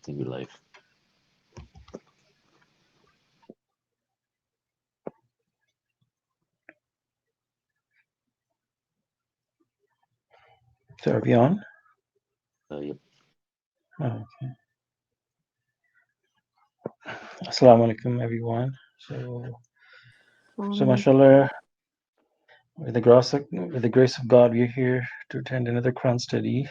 Thank you, life. So are we on? Yep. Oh, okay. Assalamu Alaikum, everyone. So Um, Masha Allah, with the grace of God, we're here to attend another Quran study.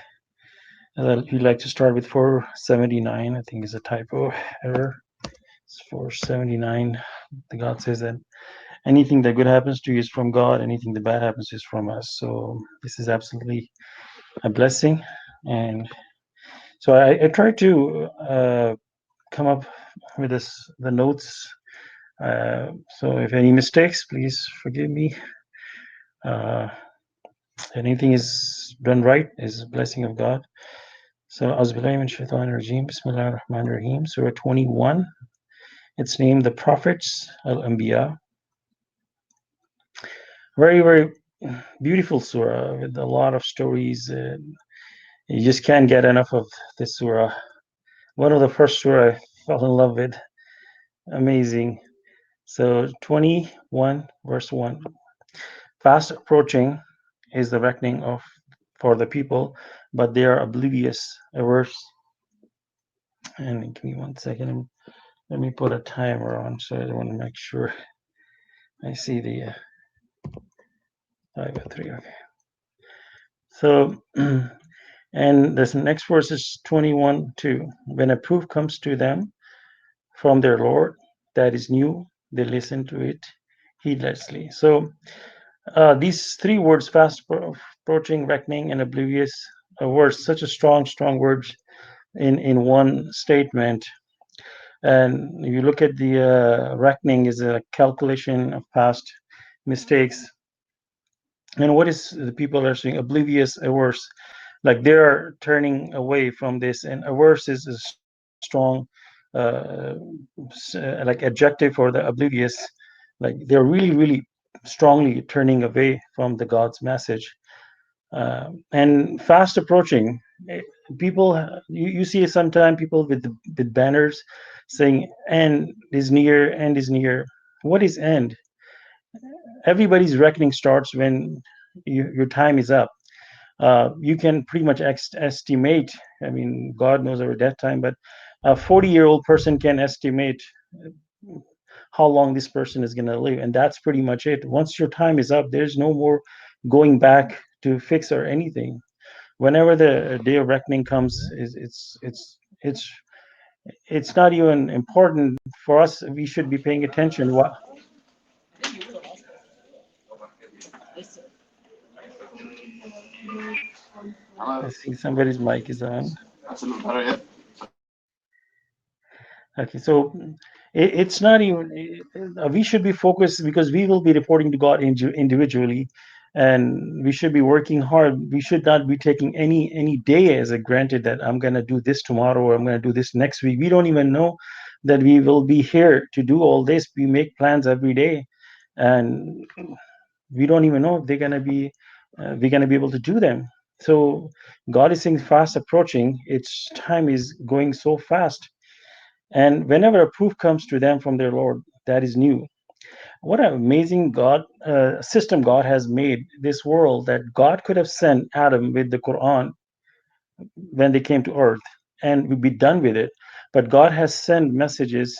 We'd like to start with 479. I think is a typo error. It's 479. The God says that anything that good happens to you is from God, anything that bad happens is from us. So this is absolutely a blessing. And so I tried to come up with the notes. So if any mistakes, please forgive me. Uh, anything is done right is a blessing of God. So Auzubillahi min Shaitanir Rajim, Bismillahir Rahmanir Rahim, Surah 21. It's named the Prophets Al-Anbiya. Very, very beautiful surah with a lot of stories. You just can't get enough of this surah. One of the first surah I fell in love with. Amazing. So 21 verse 1. Fast approaching is the reckoning for the people, but they are oblivious, averse. And give me 1 second. Let me put a timer on, so I want to make sure I see the 503. Okay. So, and this next verse is 21:2. When a proof comes to them from their Lord that is new, they listen to it heedlessly. So, these three words, fast approaching, reckoning, and oblivious, were such a strong words in one statement. And if you look at the reckoning is a calculation of past mistakes. And what is the people are saying? Oblivious, averse, like they're turning away from this. And averse is a strong, like adjective for the oblivious. Like they're really strongly turning away from the God's message. And fast approaching. eh, People, you see sometimes people with banners saying end is near, end is near. What is end? Everybody's reckoning starts when your time is up. You can pretty much estimate. I mean, God knows our death time, but a 40-year-old person can estimate how long this person is going to live, and that's pretty much it. Once your time is up, there's no more going back to fix or anything. Whenever the day of reckoning comes, it's it's not even important for us. We should be paying attention. What I see somebody's mic is on. Okay, so it's not even. We should be focused because we will be reporting to God individually, and we should be working hard. We should not be taking any day as a granted that I'm gonna do this tomorrow or I'm gonna do this next week. We don't even know that we will be here to do all this. We make plans every day, and we don't even know if they're gonna be we're gonna be able to do them. So God is saying fast approaching. Its time is going so fast, and whenever a proof comes to them from their Lord that is new. What an amazing God system God has made this world, that God could have sent Adam with the Quran when they came to earth and we'd be done with it. But God has sent messages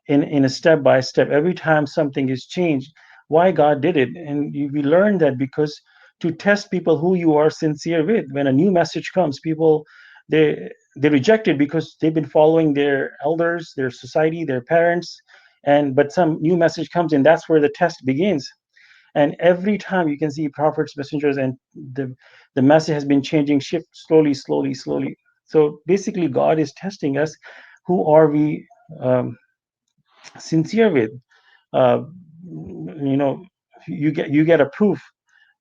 in a step by step. Every time something is changed, why God did it. And we learned that because to test people who you are sincere with. When a new message comes, people they reject it because they've been following their elders, their society, their parents, and but some new message comes in. That's where the test begins. And every time you can see prophets, messengers, and the message has been changing, shift slowly. So basically God is testing us. Who are we sincere with? uh, you know, you get a proof.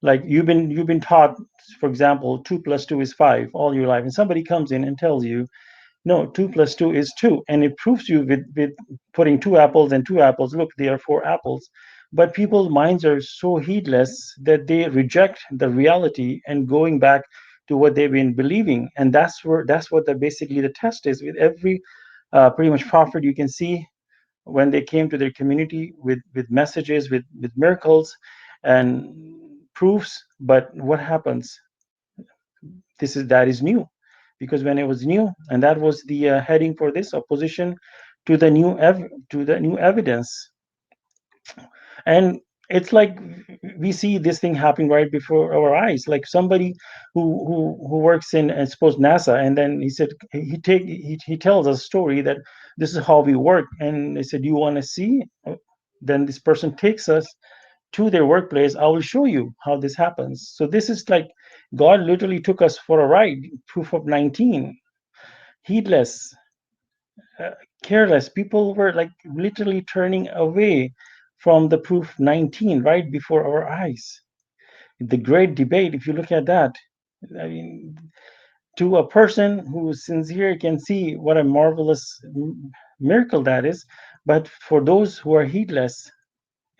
Like you've been taught, for example, 2 plus 2 is 5 all your life, and somebody comes in and tells you no, 2 plus 2 is 2, and it proves you with putting two apples and two apples. Look, there are four apples. But people's minds are so heedless that they reject the reality and going back to what they've been believing. And that's what basically the test is with every pretty much prophet. You can see when they came to their community with messages, with miracles and proofs. But what happens? That is new, because when it was new, and that was the heading for this opposition to the to the new evidence. And it's like we see this thing happening right before our eyes, like somebody who works in, I suppose, NASA, and then he said he tells us a story that this is how we work, and they said, you want to see? Then this person takes us to their workplace. I will show you how this happens. So this is like God literally took us for a ride. Proof of 19, heedless, uh, careless. People were like literally turning away from the proof 19 right before our eyes. The great debate, if you look at that, I mean, to a person who is sincere can see what a marvelous miracle that is. But for those who are heedless,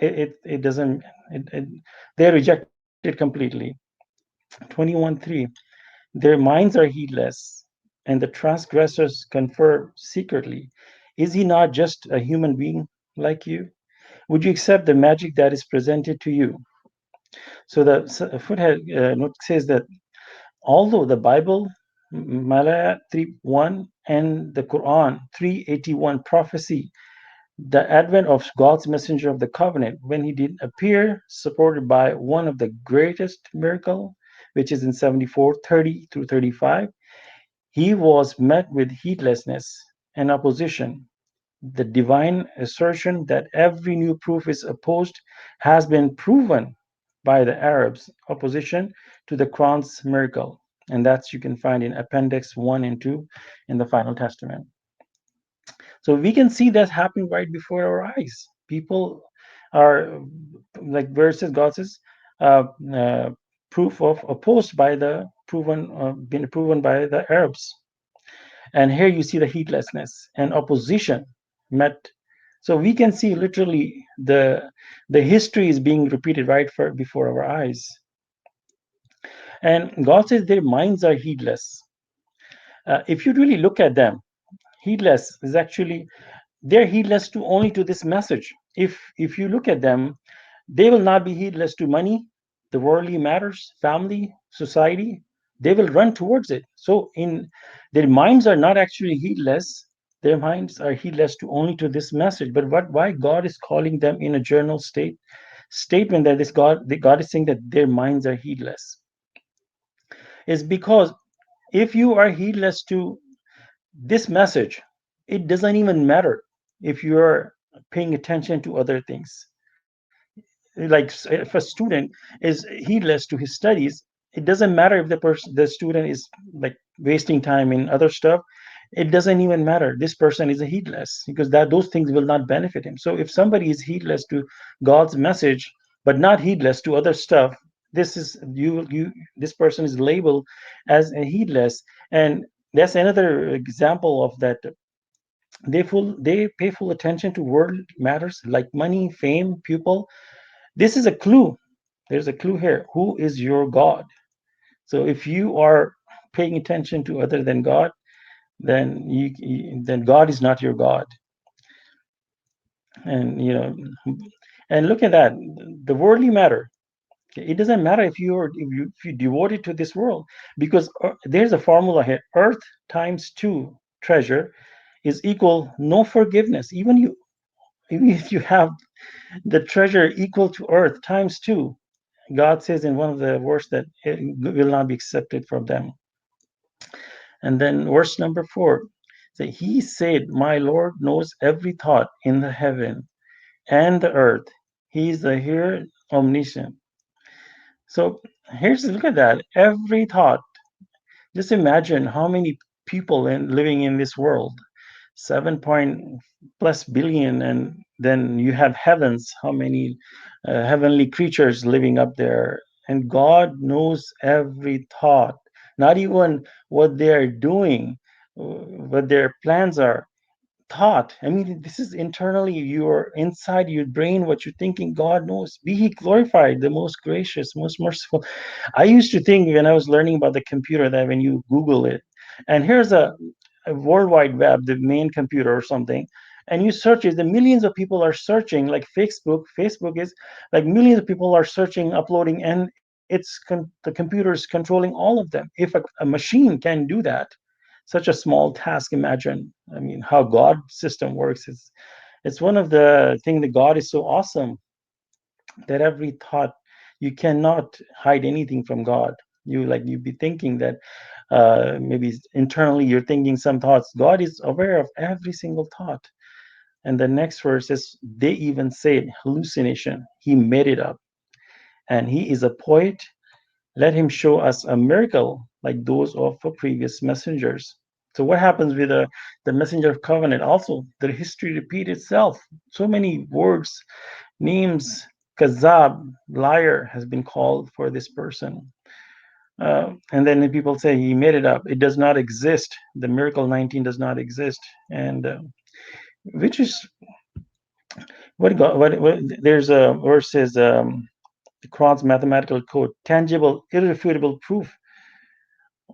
it doesn't, it, they're rejected completely. 21:3, their minds are heedless, and the transgressors confer secretly. Is he not just a human being like you? Would you accept the magic that is presented to you? So the foothead note says that although the Bible, Malaya 3:1, and the Quran 381 prophecy the advent of God's messenger of the covenant when he did appear, supported by one of the greatest miracle, which is in 74:30 through 35, he was met with heedlessness and opposition. The divine assertion that every new proof is opposed has been proven by the Arabs' opposition to the Quran's miracle. And that's you can find in Appendix 1 and 2 in the Final Testament. So we can see that happening right before our eyes. People are, like verses God says, uh, uh, proof of opposed by the proven, been proven by the Arabs. And here you see the heedlessness and opposition met. So we can see literally the history is being repeated right before our eyes. And God says their minds are heedless. If you really look at them, heedless is actually they're heedless to only to this message. If you look at them, they will not be heedless to money, the worldly matters, family, society. They will run towards it. So in their minds are not actually heedless. Their minds are heedless to only to this message. But why God is calling them in a journal statement that this God is saying that their minds are heedless is because if you are heedless to this message, it doesn't even matter if you're paying attention to other things. Like if a student is heedless to his studies, it doesn't matter if the student is like wasting time in other stuff. It doesn't even matter. This person is a heedless because that those things will not benefit him. So if somebody is heedless to God's message but not heedless to other stuff, this is you this person is labeled as a heedless. And that's another example of that. They pay full attention to world matters like money, fame, people. This is a clue. There's a clue here. Who is your God? So if you are paying attention to other than God, then God is not your God. And and look at that. The worldly matter. It doesn't matter if you devote it to this world, because there's a formula here. Earth times two treasure is equal no forgiveness. Even if you have the treasure equal to earth times two, God says in one of the verse that it will not be accepted from them. And then verse number 4, so he said, my Lord knows every thought in the heaven and the earth. He is the hearer omniscient. So here's look at that. Every thought. Just imagine how many people living in this world. 7 point plus billion, and then you have heavens, how many heavenly creatures living up there, and God knows every thought, not even what they are doing, what their plans are. thought. I mean, this is internally, you're inside your brain, what you're thinking. God knows. Be He glorified, the most gracious, most merciful. I used to think when I was learning about the computer that when you Google it, and here's a World Wide Web, the main computer or something, and you search it, the millions of people are searching, like Facebook. Facebook is like millions of people are searching, uploading, and the computer is controlling all of them. If a machine can do that, such a small task, imagine, I mean, how God system works. It's one of the thing that God is so awesome, that every thought, you cannot hide anything from God. You be thinking that maybe internally you're thinking some thoughts. God is aware of every single thought. And the next verse is, they even said hallucination, he made it up, and he is a poet. Let him show us a miracle like those of the previous messengers. So what happens with the messenger of covenant? Also, the history repeats itself. So many words, names, kazab, liar, has been called for this person. And then people say he made it up. It does not exist. The miracle 19 does not exist. And which is what there's a verse says, the Quran's mathematical code, tangible, irrefutable proof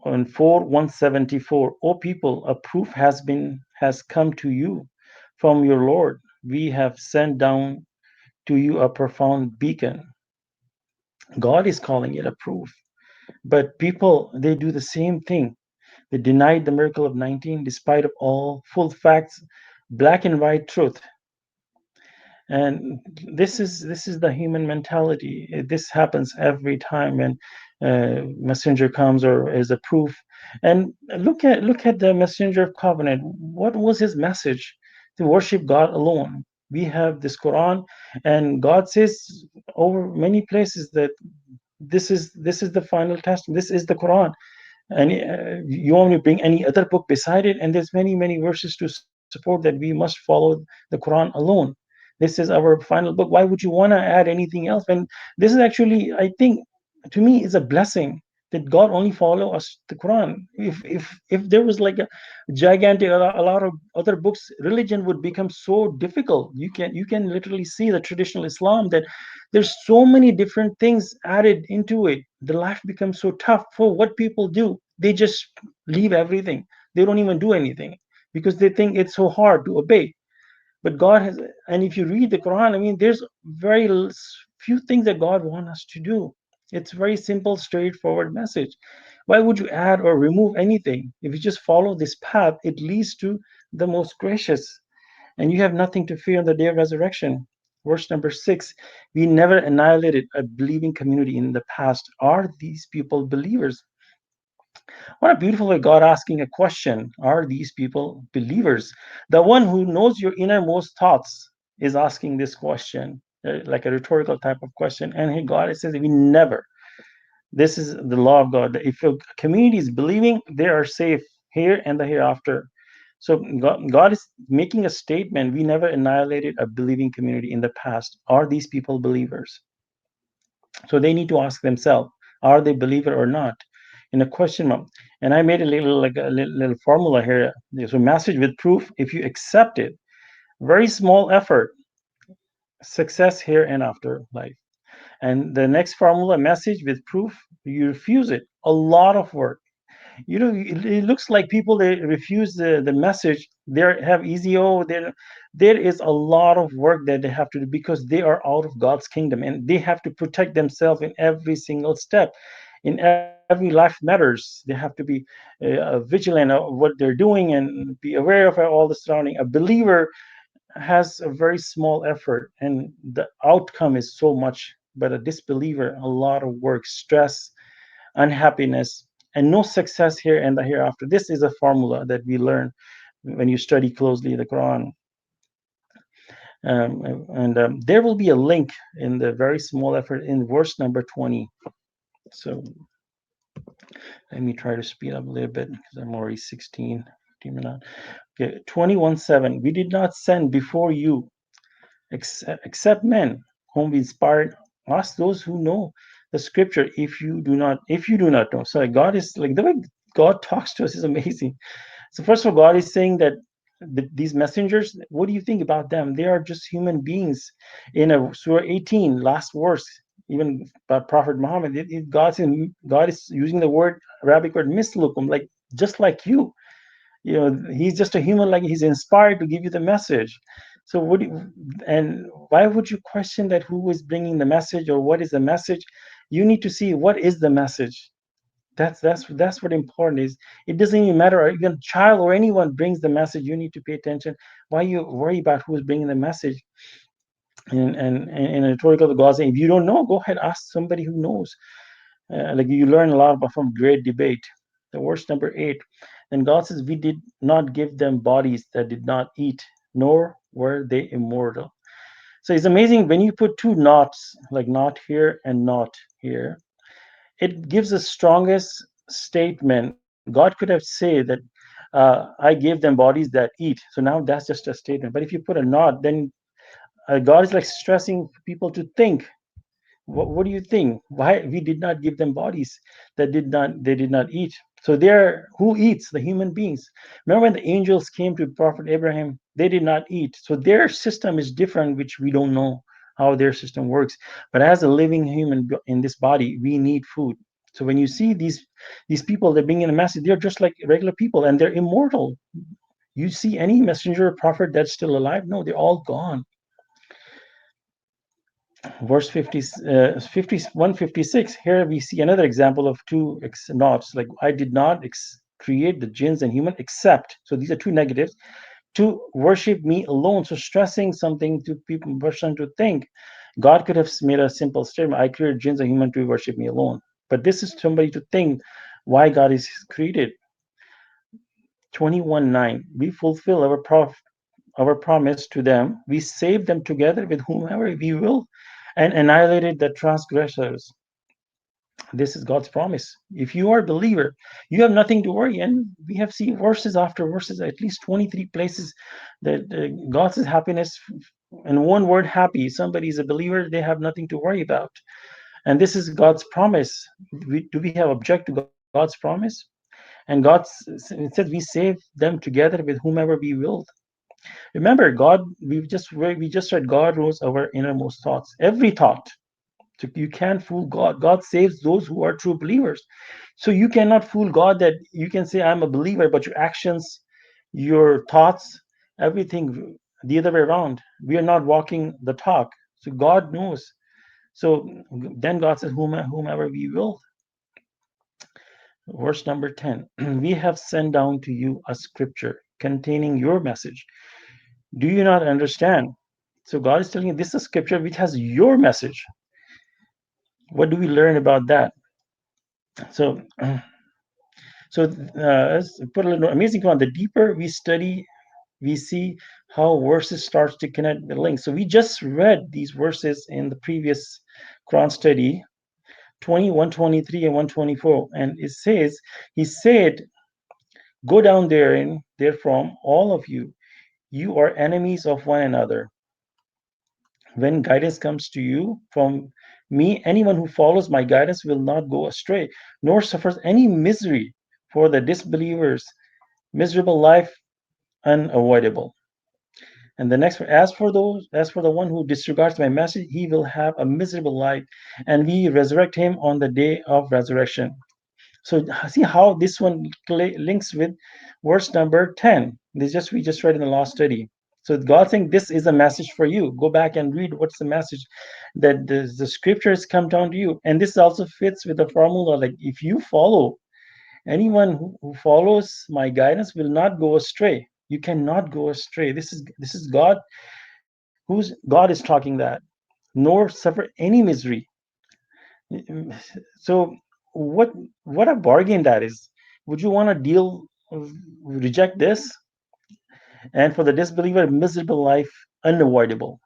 on 4:174. O people, a proof has come to you from your Lord. We have sent down to you a profound beacon. God is calling it a proof. But people, they do the same thing. They denied the miracle of 19 despite of all full facts, black and white truth. And this is the human mentality. This happens every time when messenger comes or is a proof. And look at the messenger of covenant. What was his message? To worship God alone. We have this Quran, and God says over many places that this is the final testament. This is the Quran, and you want me to bring any other book beside it? And there's many verses to support that we must follow the Quran alone. This is our final book. Why would you want to add anything else? And this is actually, I think, to me, is a blessing that God only follow us the Quran. If there was like a gigantic a lot of other books, religion would become so difficult. You can literally see the traditional Islam that there's so many different things added into it. The life becomes so tough. For what people do, they just leave everything. They don't even do anything because they think it's so hard to obey. But God has, and if you read the Quran, I mean, there's few things that God wants us to do. It's very simple, straightforward message. Why would you add or remove anything? If you just follow this path, it leads to the most gracious, and you have nothing to fear on the day of resurrection. Verse number 6, we never annihilated a believing community in the past. Are these people believers? What a beautiful way, God asking a question. Are these people believers? The one who knows your innermost thoughts is asking this question, like a rhetorical type of question. And here God says, we never. This is the law of God. If a community is believing, they are safe here and the hereafter. So God is making a statement. We never annihilated a believing community in the past. Are these people believers? So they need to ask themselves, are they believer or not? In a question mark. And I made a little formula here. There's a message with proof. If you accept it, very small effort, success here and after life. And the next formula, message with proof, you refuse it, a lot of work. It looks like people, they refuse the message, they have EZO. There is a lot of work that they have to do because they are out of God's kingdom, and they have to protect themselves in every single step. In every life matters, they have to be vigilant of what they're doing and be aware of all the surrounding. A believer has a very small effort, and the outcome is so much. But a disbeliever, a lot of work, stress, unhappiness, and no success here and the hereafter. This is a formula that we learn when you study closely the Quran. And there will be a link in the very small effort in verse number 20. So let me try to speed up a little bit because I'm already 15 minutes. Okay, 21:7. We did not send before you except men whom we inspired. Ask those who know the scripture if you do not know. So God is like, the way God talks to us is amazing. So first of all, God is saying that these messengers, what do you think about them? They are just human beings. In a Surah 18, last verse, even by Prophet Muhammad, God is using the word, Arabic word, mislukum, like just like you. He's just a human, like he's inspired to give you the message. So and why would you question that who is bringing the message or what is the message? You need to see what is the message. That's what important is. It doesn't even matter, or even child or anyone brings the message, you need to pay attention. Why you worry about who is bringing the message? And in a rhetorical God saying, if you don't know, go ahead, ask somebody who knows. Like you learn a lot about from great debate. The verse number 8. Then God says, we did not give them bodies that did not eat, nor were they immortal. So it's amazing when you put two nots, like not here and not here, it gives the strongest statement. God could have said that I gave them bodies that eat. So now that's just a statement. But if you put a not, then God is like stressing people to think. What do you think? Why we did not give them bodies that did not eat? So they're who eats? The human beings. Remember when the angels came to Prophet Abraham, they did not eat. So their system is different, which we don't know how their system works. But as a living human in this body, we need food. So when you see these people that bring in a message, they're just like regular people and they're immortal. You see any messenger or prophet that's still alive? No, they're all gone. Verse 50, 156. Here we see another example of two nots. Like I did not create the jinns and human except. So these are two negatives to worship me alone. So stressing something to people, person to think. God could have made a simple statement: I created jinns and human to worship me alone. But this is somebody to think why God is created. 21:9. We fulfill our promise to them. We save them together with whomever we will and annihilated the transgressors. This is God's promise. If you are a believer, you have nothing to worry. And we have seen verses after verses, at least 23 places that God's happiness, and one word, happy. Somebody is a believer, they have nothing to worry about. And this is God's promise. Do we have object to God's promise? And it says we save them together with whomever we will. Remember, God, we just read, God knows our innermost thoughts, every thought. So you can't fool God. God saves those who are true believers. So you cannot fool God that you can say I'm a believer, but your actions, your thoughts, everything the other way around. We are not walking the talk. So God knows. So then God says, whomever we will. Verse number 10. We have sent down to you a scripture containing your message. Do you not understand? So God is telling you this is a scripture which has your message. What do we learn about that? So, let's put a little amazing one. The deeper we study, we see how verses starts to connect the links. So we just read these verses in the previous Quran study, 123 and 124, and it says, He said, "Go down there and therefrom, all of you, you are enemies of one another. When guidance comes to you from me, anyone who follows my guidance will not go astray, nor suffers any misery, for the disbelievers, miserable life unavoidable." And the next one, as for the one who disregards my message, he will have a miserable life, and we resurrect him on the day of resurrection. So see how this one links with verse number 10. We just read in the last study. So God saying this is a message for you. Go back and read what's the message that the scriptures come down to you. And this also fits with the formula, like if you follow, anyone who follows my guidance will not go astray. You cannot go astray. This is God is talking that, nor suffer any misery. So what what a bargain that is. Would you want to reject this? And for the disbeliever, miserable life unavoidable.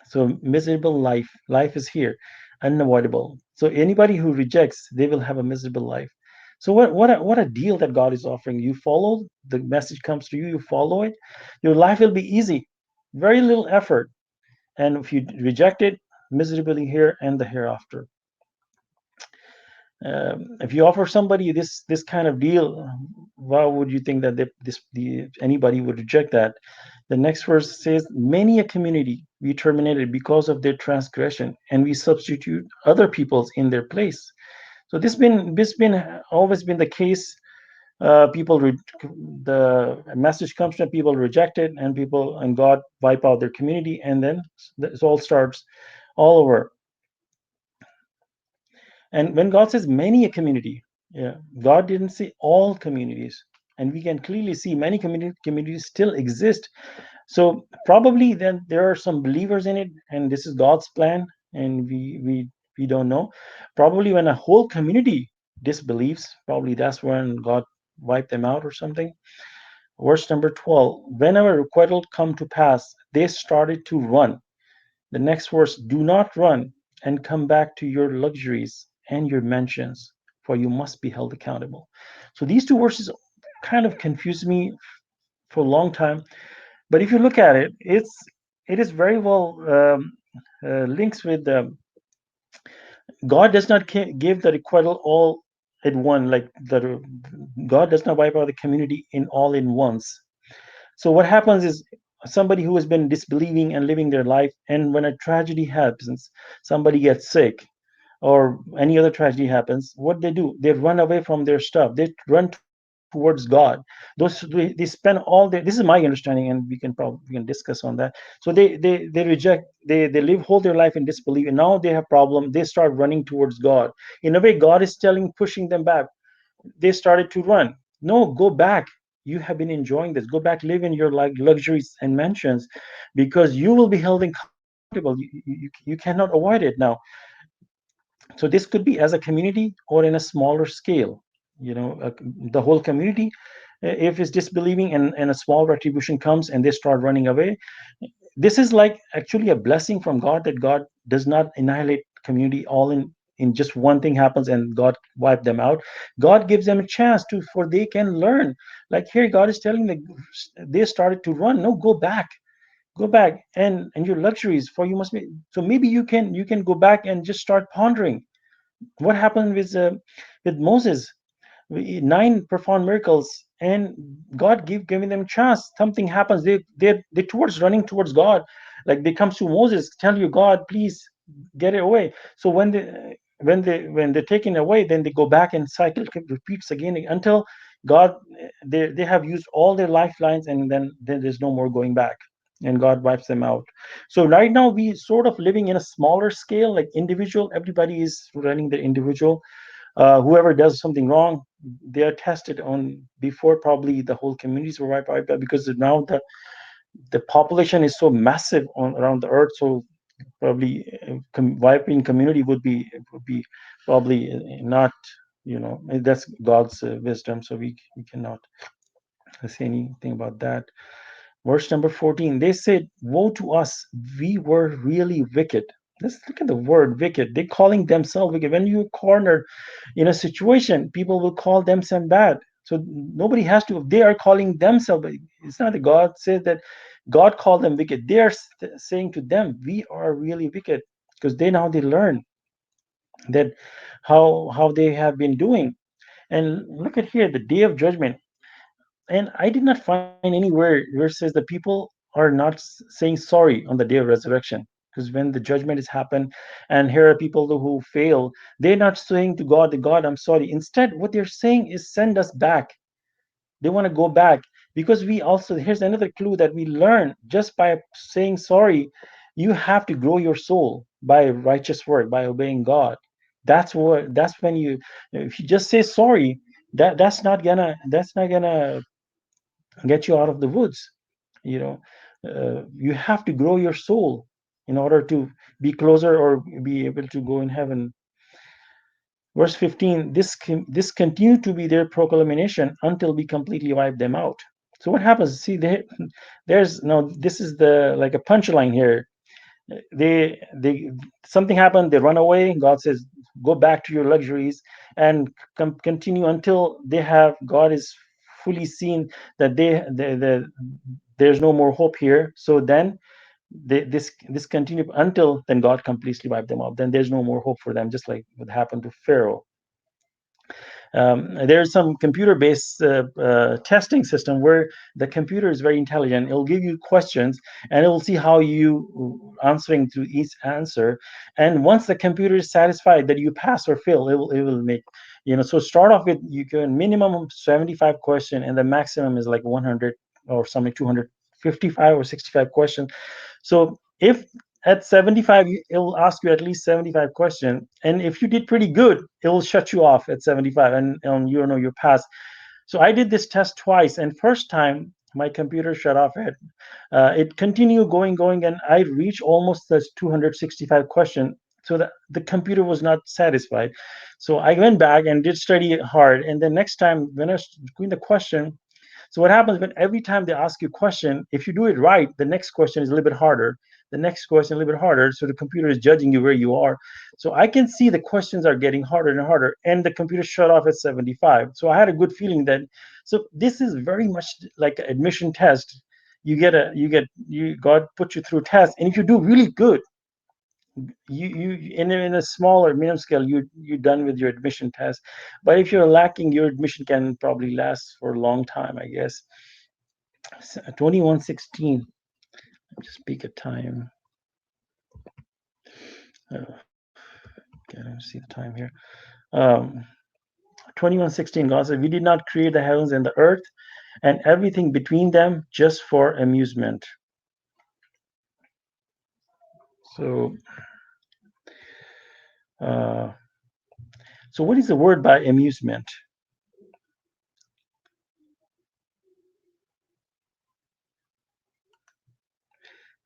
So miserable life is here, unavoidable. So anybody who rejects, they will have a miserable life. So what a deal that God is offering. You follow, the message comes to you, you follow it, your life will be easy, very little effort. And if you reject it, miserably here and the hereafter. If you offer somebody this kind of deal, why would you think that anybody would reject that? The next verse says, "Many a community we terminated because of their transgression, and we substitute other peoples in their place." So this been always been the case. People the message comes to people, reject it, and people and God wipe out their community, and then this all starts all over. And when God says many a community, yeah, God didn't say all communities. And we can clearly see many communities still exist. So probably then there are some believers in it, and this is God's plan, and we don't know. Probably when a whole community disbelieves, probably that's when God wiped them out or something. Verse number 12, whenever requital come to pass, they started to run. The next verse, do not run and come back to your luxuries and your mansions, for you must be held accountable. So these two verses kind of confused me for a long time. But if you look at it, it is very well links with God does not give the requital all at one, like the God does not wipe out the community in all in once. So what happens is somebody who has been disbelieving and living their life, and when a tragedy happens, somebody gets sick or any other tragedy happens, what they do, they run away from their stuff. They run towards God. They spend all their, this is my understanding, and we can discuss on that. So they reject, they live whole their life in disbelief, and now they have problem. They start running towards God. In a way, God is pushing them back. They started to run. No, go back. You have been enjoying this. Go back, live in your like luxuries and mansions, because you will be held accountable. You cannot avoid it now. So this could be as a community or in a smaller scale. The whole community, if it's disbelieving, and a small retribution comes and they start running away, this is like actually a blessing from God, that God does not annihilate community all in just one thing happens and God wipe them out. God gives them a chance to, for they can learn. Like here, God is telling them they started to run. No, go back and your luxuries, for you must be. So maybe you can go back and just start pondering what happened with Moses. Nine performed miracles, and God giving them chance. Something happens, they towards running towards God. Like they comes to Moses, tell you, God, please get it away. So when they're taken away, then they go back, and cycle repeats again until God, they have used all their lifelines, and then there's no more going back, and God wipes them out. So right now we sort of living in a smaller scale, like individual, everybody is running their individual. Whoever does something wrong, they are tested on. Before, probably the whole communities were wiped out, because now the population is so massive around the earth. So probably wiping community would be probably not. That's God's wisdom. So we cannot say anything about that. Verse number 14, they said, woe to us, we were really wicked. Let's look at the word wicked. They're calling themselves wicked. When you corner in a situation, people will call themselves bad. So nobody has to, they are calling themselves. It's not that God says that God called them wicked. They are saying to them, we are really wicked, because they learn that how they have been doing. And look at here, the day of judgment. And I did not find anywhere where it says the people are not saying sorry on the day of resurrection. Because when the judgment is happened, and here are people who fail, they're not saying to God, the God, I'm sorry. Instead, what they're saying is send us back. They want to go back, because we also, here's another clue that we learn just by saying sorry. You have to grow your soul by righteous work, by obeying God. That's when you, if you just say sorry, that's not gonna get you out of the woods. you know you have to grow your soul in order to be closer or be able to go in heaven. Verse 15, this continued to be their proclamation until we completely wipe them out. So what happens, see, there's no, this is the like a punchline here. They something happened, they run away. God says, go back to your luxuries, and continue until they have, God is fully seen that there's no more hope here. So then this continue until then God completely wiped them out. Then there's no more hope for them, just like what happened to Pharaoh. There's some computer-based testing system where the computer is very intelligent. It'll give you questions, and it will see how you answering to each answer. And once the computer is satisfied that you pass or fail, it will make, So start off with, you can minimum of 75 question, and the maximum is like 100 or something, 255 or 65 questions. So if at 75, it will ask you at least 75 questions, and if you did pretty good, it will shut you off at 75, and you pass. So I did this test twice, and first time my computer shut off. It continued going, and I reached almost the 265 question. So the computer was not satisfied. So I went back and did study hard, and the next time when I was doing the question, so what happens when every time they ask you a question, if you do it right, the next question is a little bit harder. The next question a little bit harder. So the computer is judging you where you are. So I can see the questions are getting harder and harder, and the computer shut off at 75. So I had a good feeling that. So this is very much like an admission test. God put you through tests, and if you do really good, you in a small or medium scale, you're done with your admission test. But if you're lacking, your admission can probably last for a long time, I guess. 2116. Just peek at time. Okay, let me see the time here. um 2116, God said, we did not create the heavens and the earth and everything between them just for amusement. So uh so what is the word by amusement?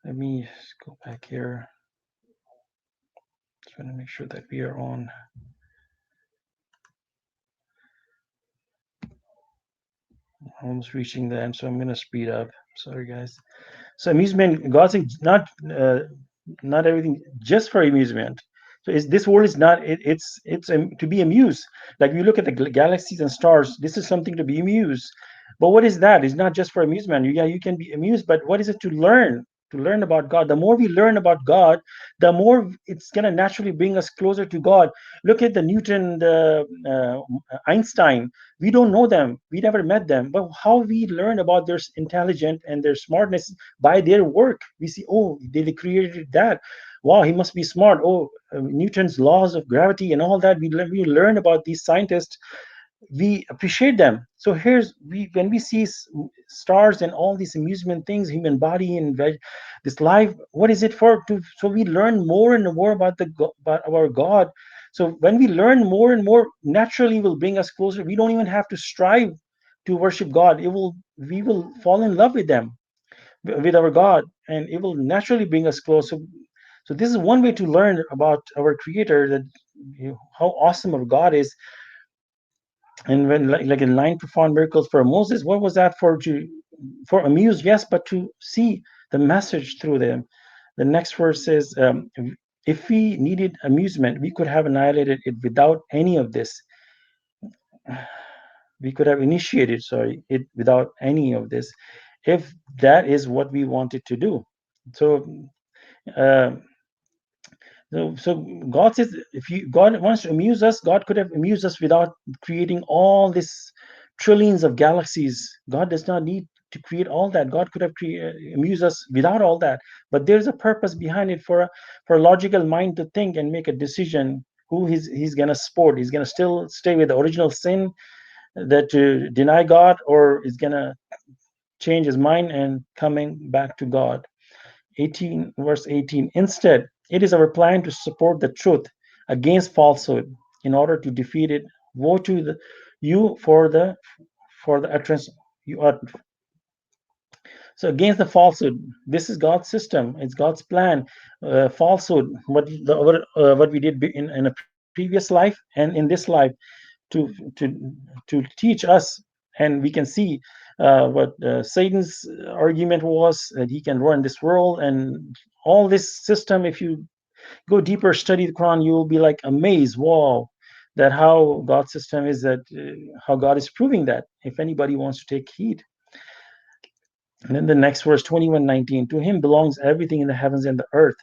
Let me go back here. Just want to make sure that we are on. Almost reaching the end, so I'm gonna speed up. Sorry, guys. So amusement, God saying, not everything just for amusement. So this world is not. It's to be amused. Like you look at the galaxies and stars. This is something to be amused. But what is that? It's not just for amusement. Yeah, you can be amused, but what is it to learn? To learn about God. The more we learn about God, the more it's gonna naturally bring us closer to God. Look at the Newton, the Einstein. We don't know them, we never met them, but how we learn about their intelligence and their smartness by their work. We see, oh, they created that. Wow, he must be smart. Oh, Newton's laws of gravity and all that. We learn about these scientists, we appreciate them. So here's we when we see stars and all these amusement things, human body and this life, what is it for? To so we learn more and more about about our God. So when we learn more and more, naturally will bring us closer. We don't even have to strive to worship God. It will We will fall in love with them, with our God, and it will naturally bring us close. So this is one way to learn about our Creator, that how awesome our God is. And when like in nine profound miracles for Moses, what was that for? For amuse, yes, but to see the message through them. The next verse says, if we needed amusement, we could have annihilated it without any of this. We could have initiated, sorry, it without any of this, if that is what we wanted to do. So uh, so God says, if God wants to amuse us, God could have amused us without creating all this trillions of galaxies. God does not need to create all that. God could have amused us without all that. But there's a purpose behind it for a logical mind to think and make a decision who he's gonna support. He's gonna still stay with the original sin, that to deny God, or is gonna change his mind and coming back to God. 18, verse 18. Instead, it is our plan to support the truth against falsehood in order to defeat it. Woe to you for the utterance you are. So against the falsehood, this is God's system. It's God's plan. Falsehood, what we did in a previous life and in this life, to teach us, and we can see what Satan's argument was, that he can run this world and all this system. If you go deeper, study the Quran, you will be like amazed. Wow, that how God's system is, that how God is proving that, if anybody wants to take heed. And then the next verse, 21:19, to him belongs everything in the heavens and the earth,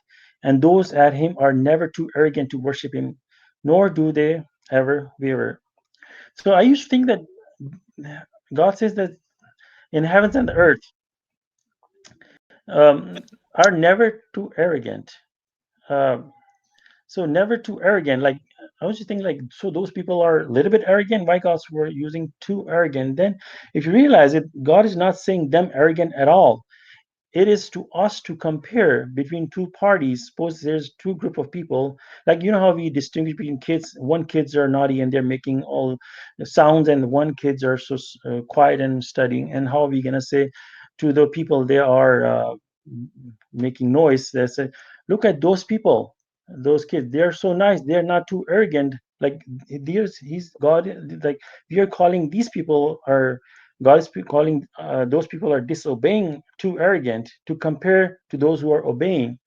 and those at him are never too arrogant to worship him, nor do they ever waver. So I used to think that God says that in heavens and the earth are never too arrogant. Um, so never too arrogant. Like I was just thinking, like so those people are a little bit arrogant. Why God's were using too arrogant? Then, if you realize it, God is not saying them arrogant at all. It is to us to compare between two parties. Suppose there's two group of people, like you know how we distinguish between kids. One kids are naughty and they're making all the sounds, and one kids are so quiet and studying. And how are we gonna say to the people they are making noise? They say, look at those people, those kids. They are so nice. They are not too arrogant. Like there's he's God. Like we are calling these people are God is calling those people are disobeying, too arrogant to compare to those who are obeying.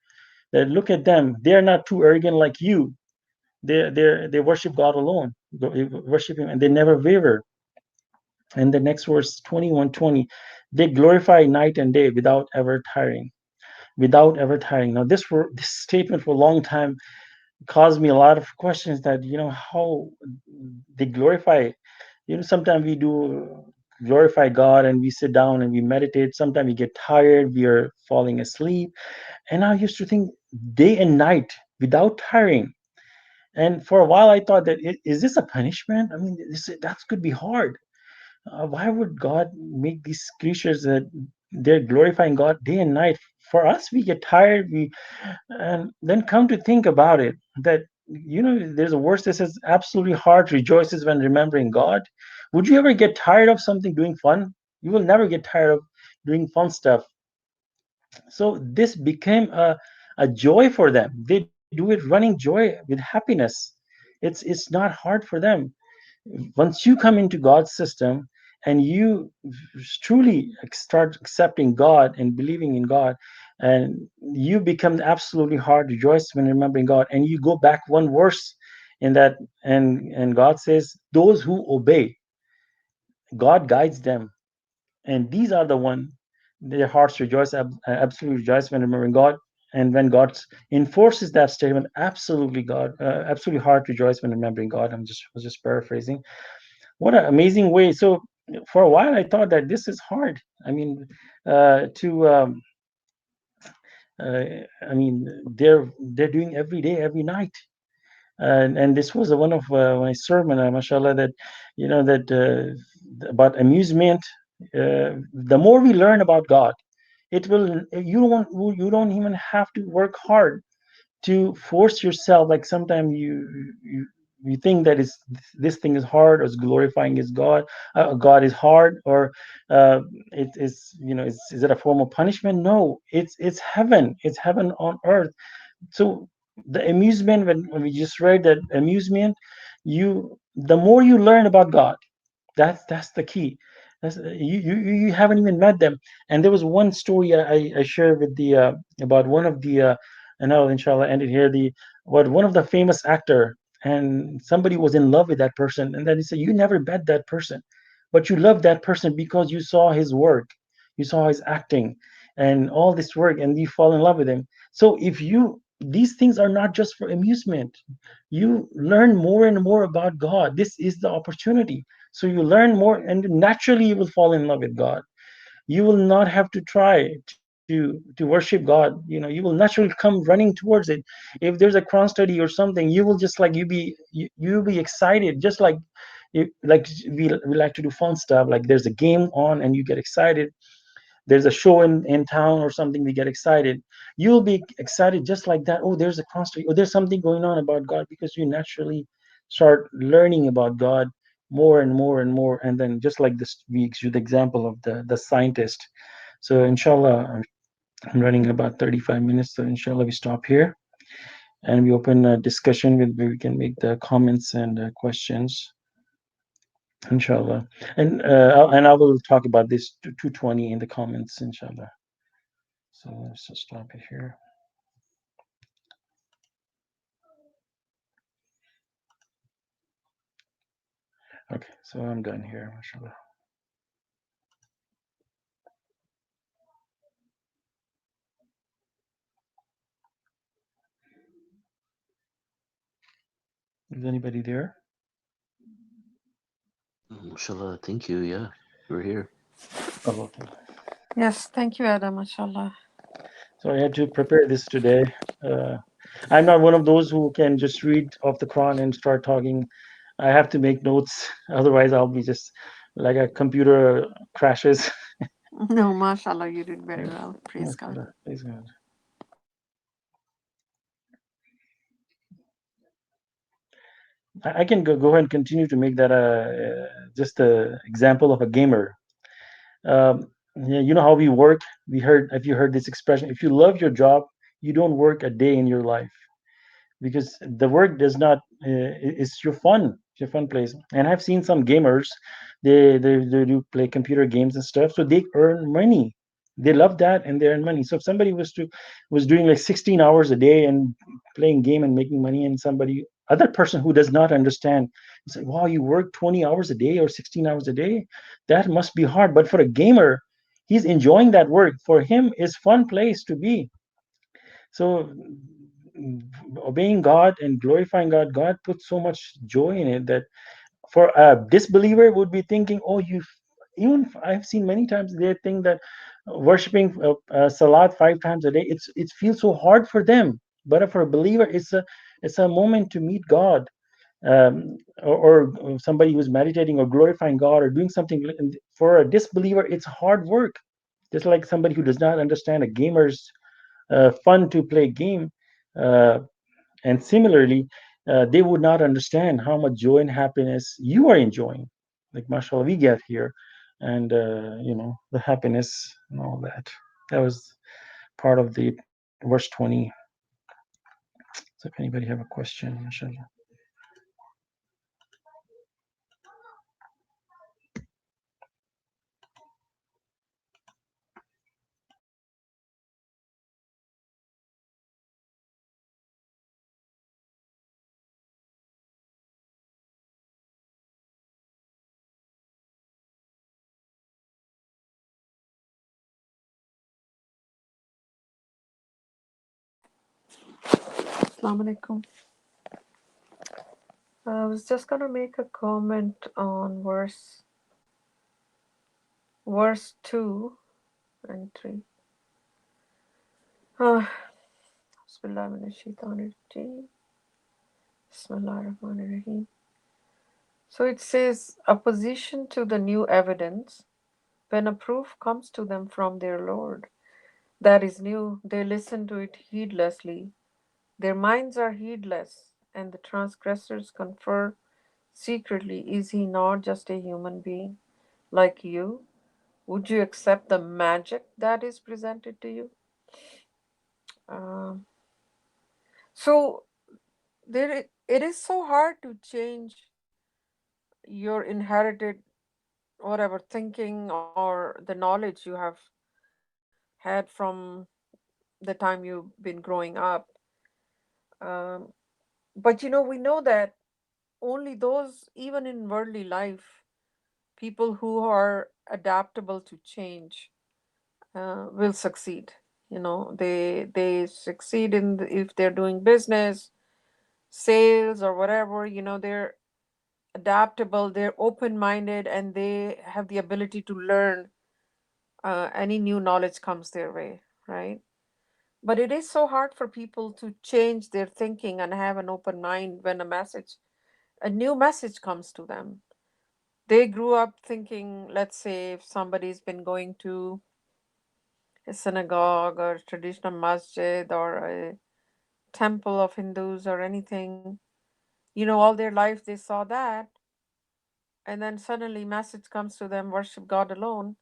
That look at them; they are not too arrogant like you. They worship God alone, worship Him, and they never waver. And the next verse 21:20, they glorify night and day without ever tiring. Without ever tiring. Now, this statement for a long time caused me a lot of questions. That how they glorify. Sometimes we do glorify God and we sit down and we meditate. Sometimes we get tired, we are falling asleep. And I used to think day and night without tiring. And for a while, I thought that is this a punishment? I mean, that could be hard. Why would God make these creatures that they're glorifying God day and night? For us, we get tired. We and then come to think about it, that there's a verse that says, "Absolutely heart rejoices when remembering God." Would you ever get tired of something doing fun? You will never get tired of doing fun stuff. So this became a joy for them. They do it running joy with happiness. It's not hard for them. Once you come into God's system and you truly start accepting God and believing in God, and you become absolutely hard rejoice when remembering God, and you go back one verse in that, and God says, "Those who obey, God guides them, and these are the one their hearts rejoice, absolutely rejoice when remembering God." And when God enforces that statement, absolutely heart rejoice when remembering God. Was just paraphrasing. What an amazing way. So for a while I thought that this is hard. I mean, to I mean, they're doing every day, every night. And this was one of my sermon, Masha Allah, that that about amusement. The more we learn about God, it will you don't even have to work hard to force yourself. Like sometimes you think that is this thing is hard, or is glorifying is God, God is hard, or it is is it a form of punishment? No, it's heaven. It's heaven on earth. So the amusement, when we just read that amusement, the more you learn about God, that's the key. You haven't even met them. And there was one story I shared with the about one of the and I'll inshallah end it here. The About one of the famous actor, and somebody was in love with that person, and then he said, "You never met that person, but you love that person because you saw his work, you saw his acting, and all this work, and you fall in love with him." So if you these things are not just for amusement. You learn more and more about God. This is the opportunity. So you learn more, and naturally you will fall in love with God. You will not have to try to worship God. You will naturally come running towards it. If there's a Quran study or something, you will just like you'll be excited, just like we like to do fun stuff. Like there's a game on and you get excited. There's a show in town or something, we get excited. You'll be excited just like that. Oh, there's a concert, or there's something going on about God, because you naturally start learning about God more and more and more. And then just like this week's the example of the scientist. So inshallah, I'm running about 35 minutes, so inshallah we stop here and we open a discussion with where we can make the comments and questions, inshallah. And I will talk about this 220 in the comments, inshallah. So let's just stop it here. Okay, so I'm done here, mashallah. Is anybody there? Mashallah, thank you. Yeah, we're here. Oh, okay. Yes, thank you, Adam. Mashallah. So I had to prepare this today. Uh, I'm not one of those who can just read off the Quran and start talking. I have to make notes, otherwise I'll be just like a computer crashes. No, mashallah, you did very Yeah. well. Praise Yes, God. please go ahead. I can go ahead and continue to make that just a example of a gamer. Yeah, you know how we work. We heard, if you heard this expression, if you love your job, you don't work a day in your life, because the work does not it's your fun place. And I've seen some gamers, they do play computer games and stuff, so they earn money. They love that and they earn money. So if somebody was doing like 16 hours a day and playing game and making money, and somebody other person who does not understand, it's like, wow, you work 20 hours a day or 16 hours a day, that must be hard. But for a gamer, he's enjoying that work. For him, it's fun place to be. So obeying God and glorifying God, God put so much joy in it that for a disbeliever would be thinking, oh, you. Even I've seen many times they think that worshiping Salat 5 times a day, it feels so hard for them. But for a believer, it's a moment to meet God, or somebody who's meditating or glorifying God or doing something. For a disbeliever, it's hard work. Just like somebody who does not understand a gamer's fun to play game. Uh, and similarly, they would not understand how much joy and happiness you are enjoying. Like, mashallah, we get here, and the happiness and all that. That was part of the verse 20. So if anybody have a question, mashallah. Assalamu alaikum. I was just gonna make a comment on verse 2 and 3. Ah, Bismillah minash shaitanir rajeem. Bismillah rahmanir rahim. So it says, opposition to the new evidence. When a proof comes to them from their Lord that is new, they listen to it heedlessly. Their minds are heedless, and the transgressors confer secretly, is he not just a human being like you? Would you accept the magic that is presented to you? Um, so it is so hard to change your inherited whatever thinking or the knowledge you have had from the time you've been growing up. Um, but we know that only those, even in worldly life, people who are adaptable to change will succeed. They succeed if they're doing business, sales, or whatever. They're adaptable, they're open-minded, and they have the ability to learn any new knowledge comes their way, right? But it is so hard for people to change their thinking and have an open mind when a new message comes to them. They grew up thinking, let's say, if somebody's been going to a synagogue or traditional masjid or a temple of Hindus or anything, all their life they saw that, and then suddenly message comes to them, worship God alone.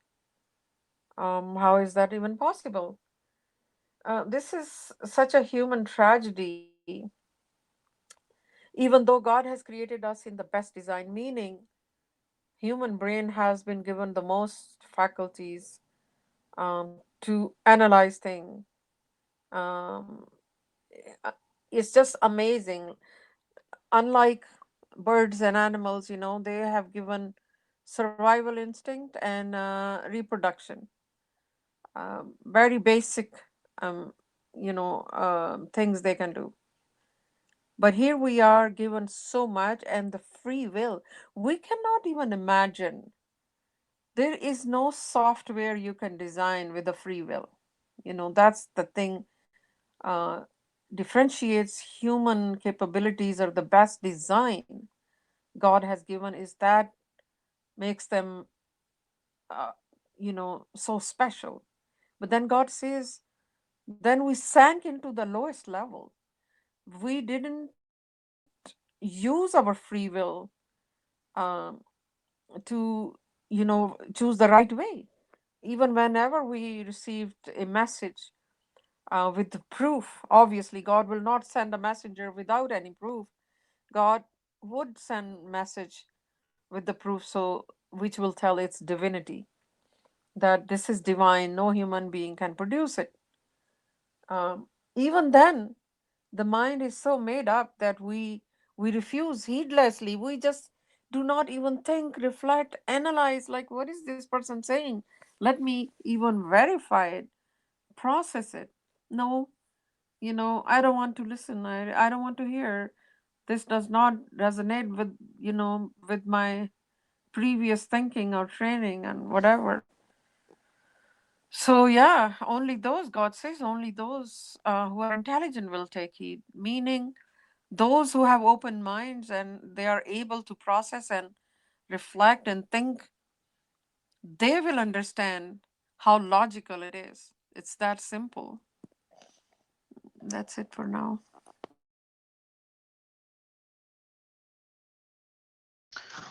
How is that even possible? This is such a human tragedy. Even though God has created us in the best design, meaning human brain has been given the most faculties to analyze things. Um, uh, it's just amazing. Unlike birds and animals, they have given survival instinct and reproduction. Very basic, um, things they can do. But here we are given so much, and the free will. We cannot even imagine. There is no software you can design with a free will. That's the thing. Uh, Differentiates human capabilities, or the best design God has given, is that makes them, uh, so special. But then God says, then we sank into the lowest level. We didn't use our free will, um, to, choose the right way. Even whenever we received a message with the proof, obviously, God will not send a messenger without any proof. God would send message with the proof, so which will tell its divinity, that this is divine, no human being can produce it. Even then, the mind is so made up that we refuse heedlessly. We just do not even think, reflect, analyze, like, what is this person saying? Let me even verify it, process it. No, I don't want to listen. I don't want to hear. This does not resonate with, with my previous thinking or training and whatever. So yeah, only those, God says, only those who are intelligent will take heed. Meaning, those who have open minds and they are able to process and reflect and think, they will understand how logical it is. It's that simple. That's it for now.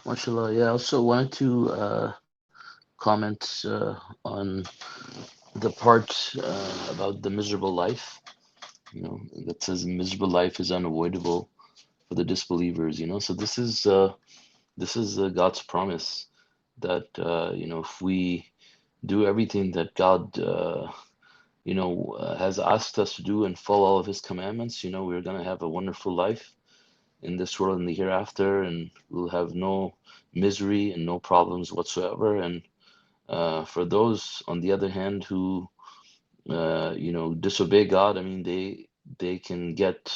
Masha Allah. Yeah, I also wanted to comment on the part about the miserable life, that says miserable life is unavoidable for the disbelievers, So this is God's promise that if we do everything that God has asked us to do and follow all of His commandments, we're gonna have a wonderful life in this world and the hereafter, and we'll have no misery and no problems whatsoever. And for those, on the other hand, who disobey God, I mean, they can get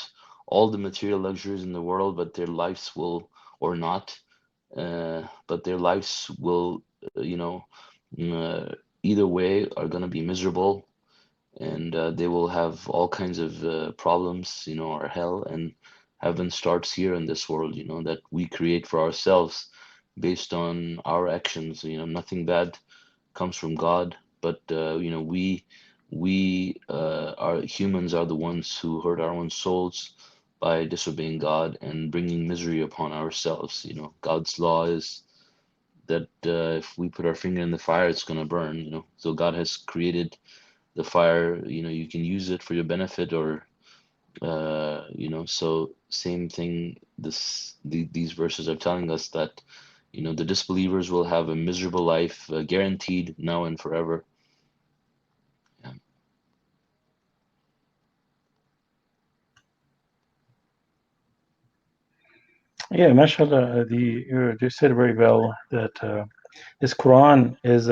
all the material luxuries in the world, but their lives will, or not, but their lives will, either way are going to be miserable, and they will have all kinds of problems, or hell. And heaven starts here in this world, that we create for ourselves based on our actions. Nothing bad comes from God, but we are humans, are the ones who hurt our own souls by disobeying God and bringing misery upon ourselves. God's law is that if we put our finger in the fire, it's going to burn. So God has created the fire. You can use it for your benefit, or so same thing. These verses are telling us that the disbelievers will have a miserable life, guaranteed now and forever. Yeah. Yeah, mashallah, you said very well that this Quran is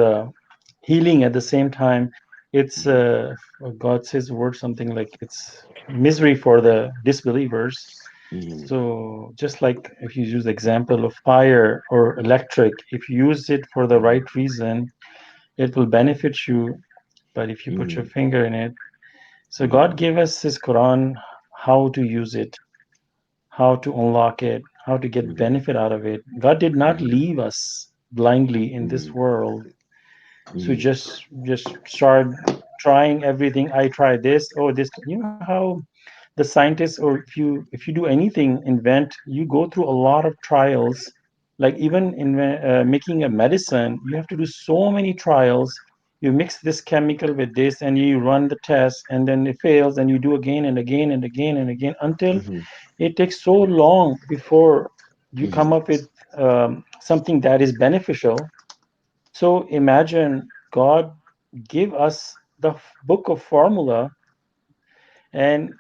healing at the same time. It's Mhm. God says the word something like it's misery for the disbelievers. Mhm. So just like if you use the example of fire or electric, if you use it for the Mhm. right reason, it will benefit you. But if you put your Mhm. finger in it, so God Mhm. gave us His Quran, how to use it, how to unlock it, how to get Mhm. benefit out of it. God did not Mhm. leave us blindly in this Mhm. world. So Mhm. just start trying everything. I try this. Oh, this. You know how the scientists, or if you do anything, invent. You go through a lot of trials. Like even in making a medicine, you have to do so many trials. You mix this chemical with this, and you run the test, and then it fails, and you do again and again and again and again until Mhm. it takes so long before you come Mhm. up with something that is beneficial. So imagine God give us the book of formula and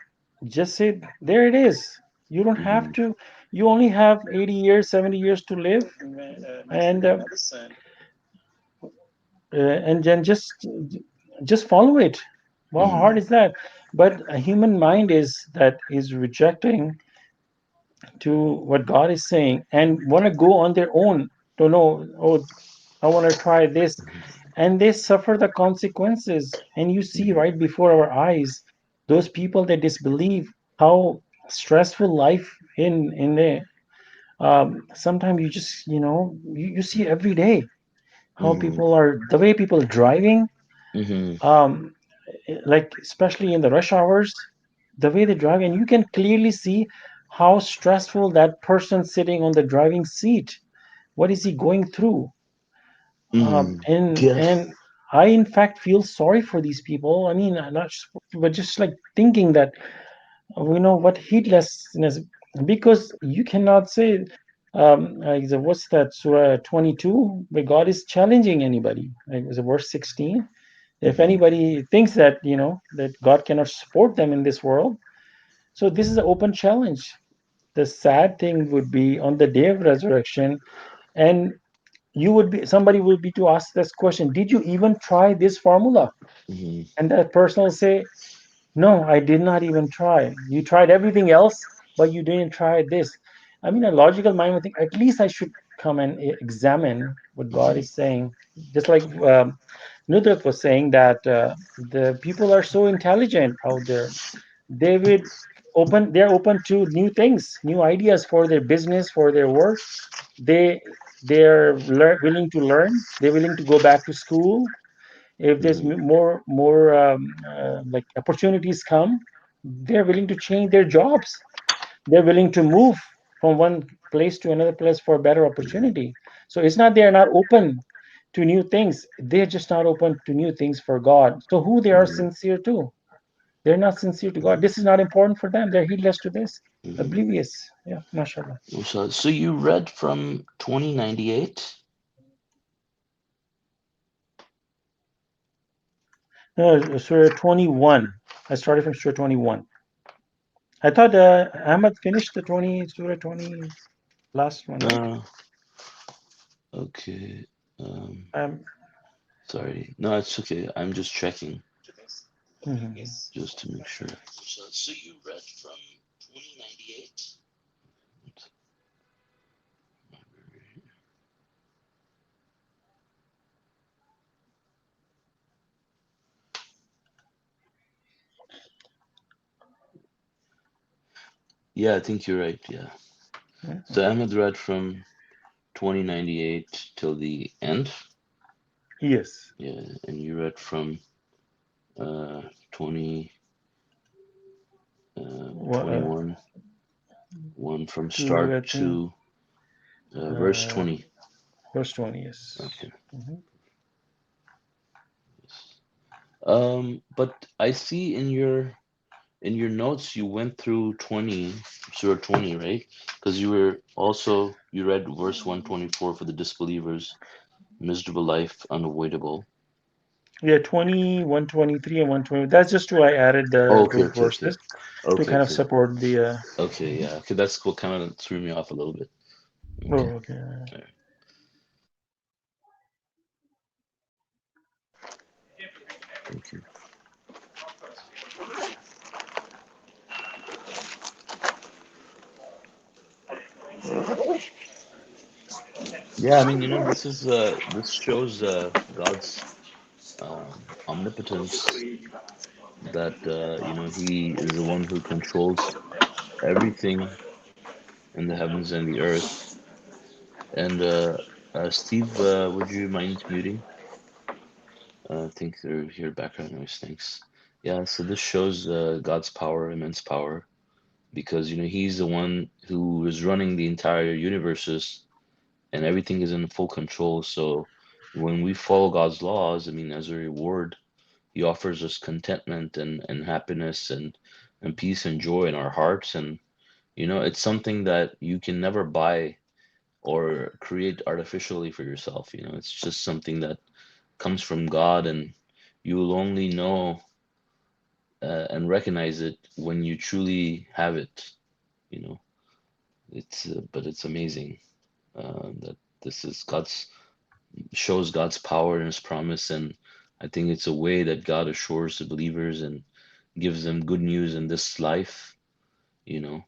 just say, there it is. You don't have Mhm. to, you only have 80 years, 70 years to live. And and then just follow it. How hard Mhm. is that? But a human mind is that is rejecting. to what God is saying and want to go on their own to know, oh, I want to try this, and they suffer the consequences. And you see Hmm. right before our eyes those people that disbelieve, how stressful life in there. Sometimes you just, you see every day how Hmm. people are, the way people are driving, Hmm. um, like especially in the rush hours, the way they drive, and you can clearly see how stressful that person sitting on the driving seat, what is he going through. Hmm. And Yeah. and I in fact feel sorry for these people. I mean, not just, but just like thinking that we know what heedlessness, because you cannot say, like what's that surah 22, where God is challenging anybody, like was it verse 16, if Hmm. anybody thinks that that God cannot support them in this world. So this is an open challenge. The sad thing would be on the day of resurrection, and you would be, somebody would be to ask this question, did you even try this formula? Hmm. And that person will say, no, I did not even try. You tried everything else, but you didn't try this. I mean, a logical mind would think, at least I should come and examine what God Hmm. is saying. Just like Nudrat was saying that the people are so intelligent out there. They would they're open to new things, new ideas for their business, for their work. They they're willing to learn. They're willing to go back to school. If there's Hmm. more like opportunities come, they're willing to change their jobs. They're willing to move from one place to another place for a better opportunity. So it's not they're not open to new things, they're just not open to new things for God. So who they are Hmm. sincere to? They're not sincere to God. This is not important for them. They're heedless to this, Hmm. oblivious. Yeah, mashallah. So you read from 2098? No, Surah 21. I started from Surah 21. I thought Ahmad finished the 20, Surah 20, last one, right? Uh, okay. Um, Um, Sorry. No, it's okay. I'm just checking mhm. just to make sure. So you read from 2098? Yeah, I think you're right. Yeah. Mhm. So Ahmed read from 2098 till the end. Yes. Yeah, and you read from 20 Well, 21 one from to, start I think, to verse uh, 20. verse 20, yes. Okay. Mhm. But I see in your notes you went through 20, Surah 20, right? Because you read verse 124 for the disbelievers, miserable life unavoidable. Yeah, 20, 123, and 120. That's just why I added Oh, okay, those okay, okay. verses to Okay, kind of okay. support the. Okay, Mhm. yeah. Okay, that's what kind of threw me off a little bit. Okay. Oh, okay. All right. Okay. Yeah, I mean, this shows God's omnipotence, that he is the one who controls everything in the heavens and the earth. And Steve, would you mind muting? I think they're here background noise. Thanks. Yeah, so this shows God's power, immense power, because he's the one who is running the entire universes, and everything is in full control. So when we follow God's laws, I mean, as a reward, He offers us contentment and happiness and peace and joy in our hearts. And it's something that you can never buy or create artificially for yourself. It's just something that comes from God, and you will only know and recognize it when you truly have it. You know, but it's amazing that this is God's shows God's power and His promise, and I think it's a way that God assures the believers and gives them good news in this life. You know,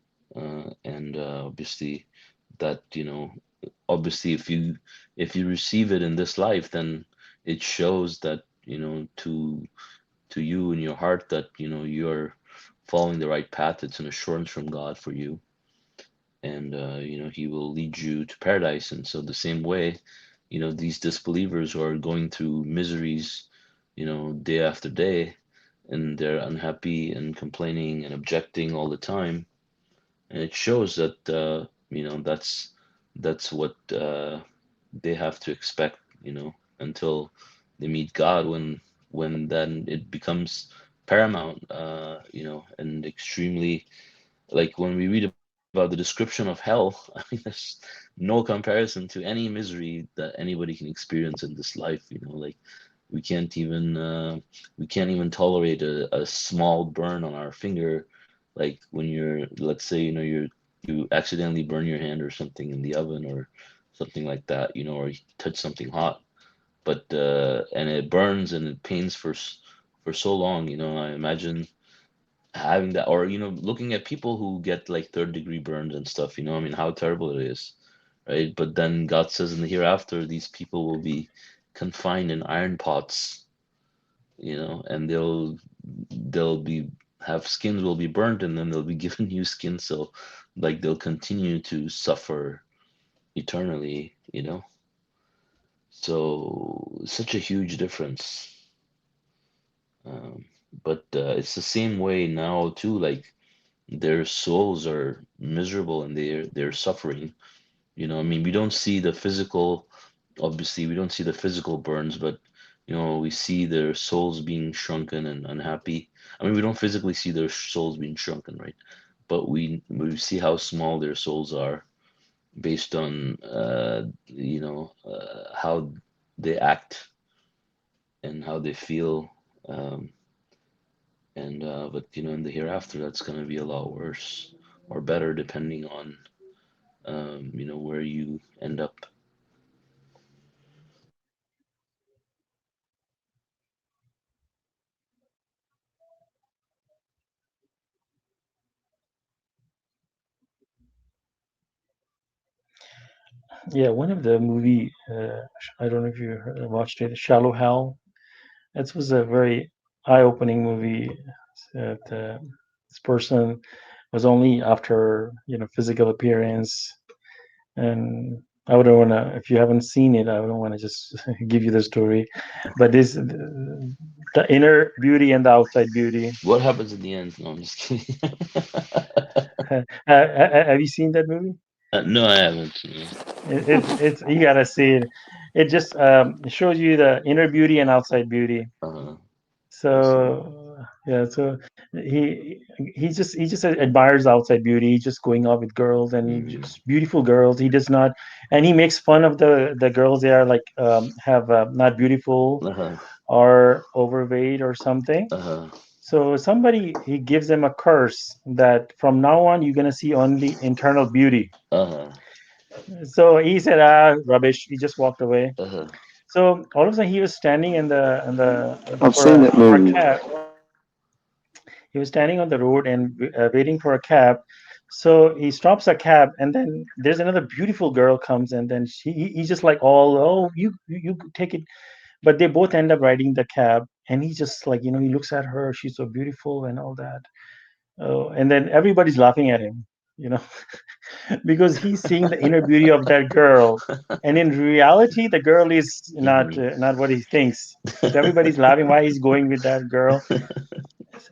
and obviously that, obviously if you receive it in this life, then it shows that, to you in your heart that, you're following the right path. It's an assurance from God for you, and He will lead you to paradise. And so the same way, these disbelievers who are going through miseries, day after day, and they're unhappy and complaining and objecting all the time, and it shows that, that's what they have to expect, until they meet God, when then it becomes paramount, and extremely, like when we read about the description of hell. I mean, there's no comparison to any misery that anybody can experience in this life. Like we can't even tolerate a small burn on our finger, like when you're, let's say, you accidentally burn your hand or something in the oven or something like that, or you touch something hot, but and it burns and it pains for so long. I imagine having that, or looking at people who get like third-degree burns and stuff. I mean, how terrible it is, right? But then God says in the hereafter, these people will be confined in iron pots, and they'll be have skins will be burnt, and then they'll be given new skin, so like they'll continue to suffer eternally. So such a huge difference. um, but it's the same way now too, like their souls are miserable and they're suffering. I mean, we don't see the physical, obviously we don't see the physical burns, but we see their souls being shrunken and unhappy. I mean, we don't physically see their souls being shrunken, right? But we see how small their souls are based on how they act and how they feel. um, and but in the hereafter, that's going to be a lot worse or better, depending on where you end up. Yeah, one of the movie, I don't know if you watched it, Shallow Hal. It was a very eye-opening movie. That this person was only after physical appearance, and I wouldn't want to. If you haven't seen it, I wouldn't want to just give you the story. But this, the inner beauty and the outside beauty. What happens in the end? No, I'm just kidding. Have you seen that movie? No, I haven't. It's you gotta see it. It just it shows you the inner beauty and outside beauty. Uh-huh. Awesome. So yeah, so he just admires outside beauty. He's just going out with girls and he Mm-hmm. just beautiful girls. He does not, and he makes fun of the girls. They are like have not beautiful Uh-huh. or overweight or something. Uh-huh. So somebody he gives them a curse that from now on you're gonna see only internal beauty. Uh-huh. So he said, ah, rubbish. He just walked away. Uh-huh. So all of a sudden he was standing in the I've for seen that a movie. cab. He was standing on the road and waiting for a cab. So he stops a cab, and then there's another beautiful girl comes, and then he's just like, oh, you take it. But they both end up riding the cab, and he's just like, he looks at her, she's so beautiful and all that. Oh, and then everybody's laughing at him, you know, because he's seeing the inner beauty of that girl, and in reality, the girl is Mm-hmm. not what he thinks. So everybody's laughing why he's going with that girl,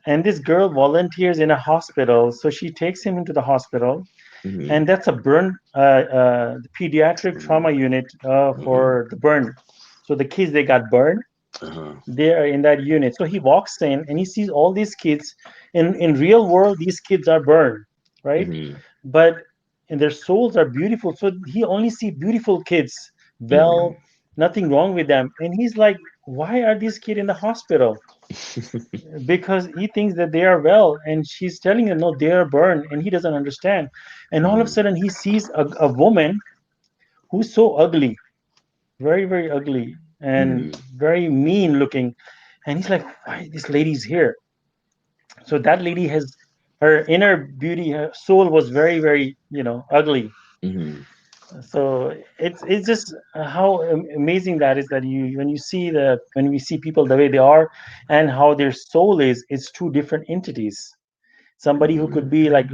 and this girl volunteers in a hospital, so she takes him into the hospital, Mm-hmm. and that's a burn pediatric trauma unit Mm-hmm. for the burn. So the kids they got burned, Uh-huh. they are in that unit. So he walks in and he sees all these kids. In real world, these kids are burned, right? Mm-hmm. But and their souls are beautiful. So he only see beautiful kids, Mm-hmm. well, nothing wrong with them. And he's like, why are these kids in the hospital? Because he thinks that they are well, and she's telling him no, they are burned, and he doesn't understand. And all of a Mm-hmm. sudden he sees a woman who's so ugly, very very ugly and Mm-hmm. very mean looking, and he's like, why this lady's here? So that lady has her inner beauty, her soul was very, very, ugly. Mm-hmm. So it's just how amazing that is, that you when you see the when we see people the way they are and how their soul is, it's two different entities. Somebody who could Mm-hmm. be like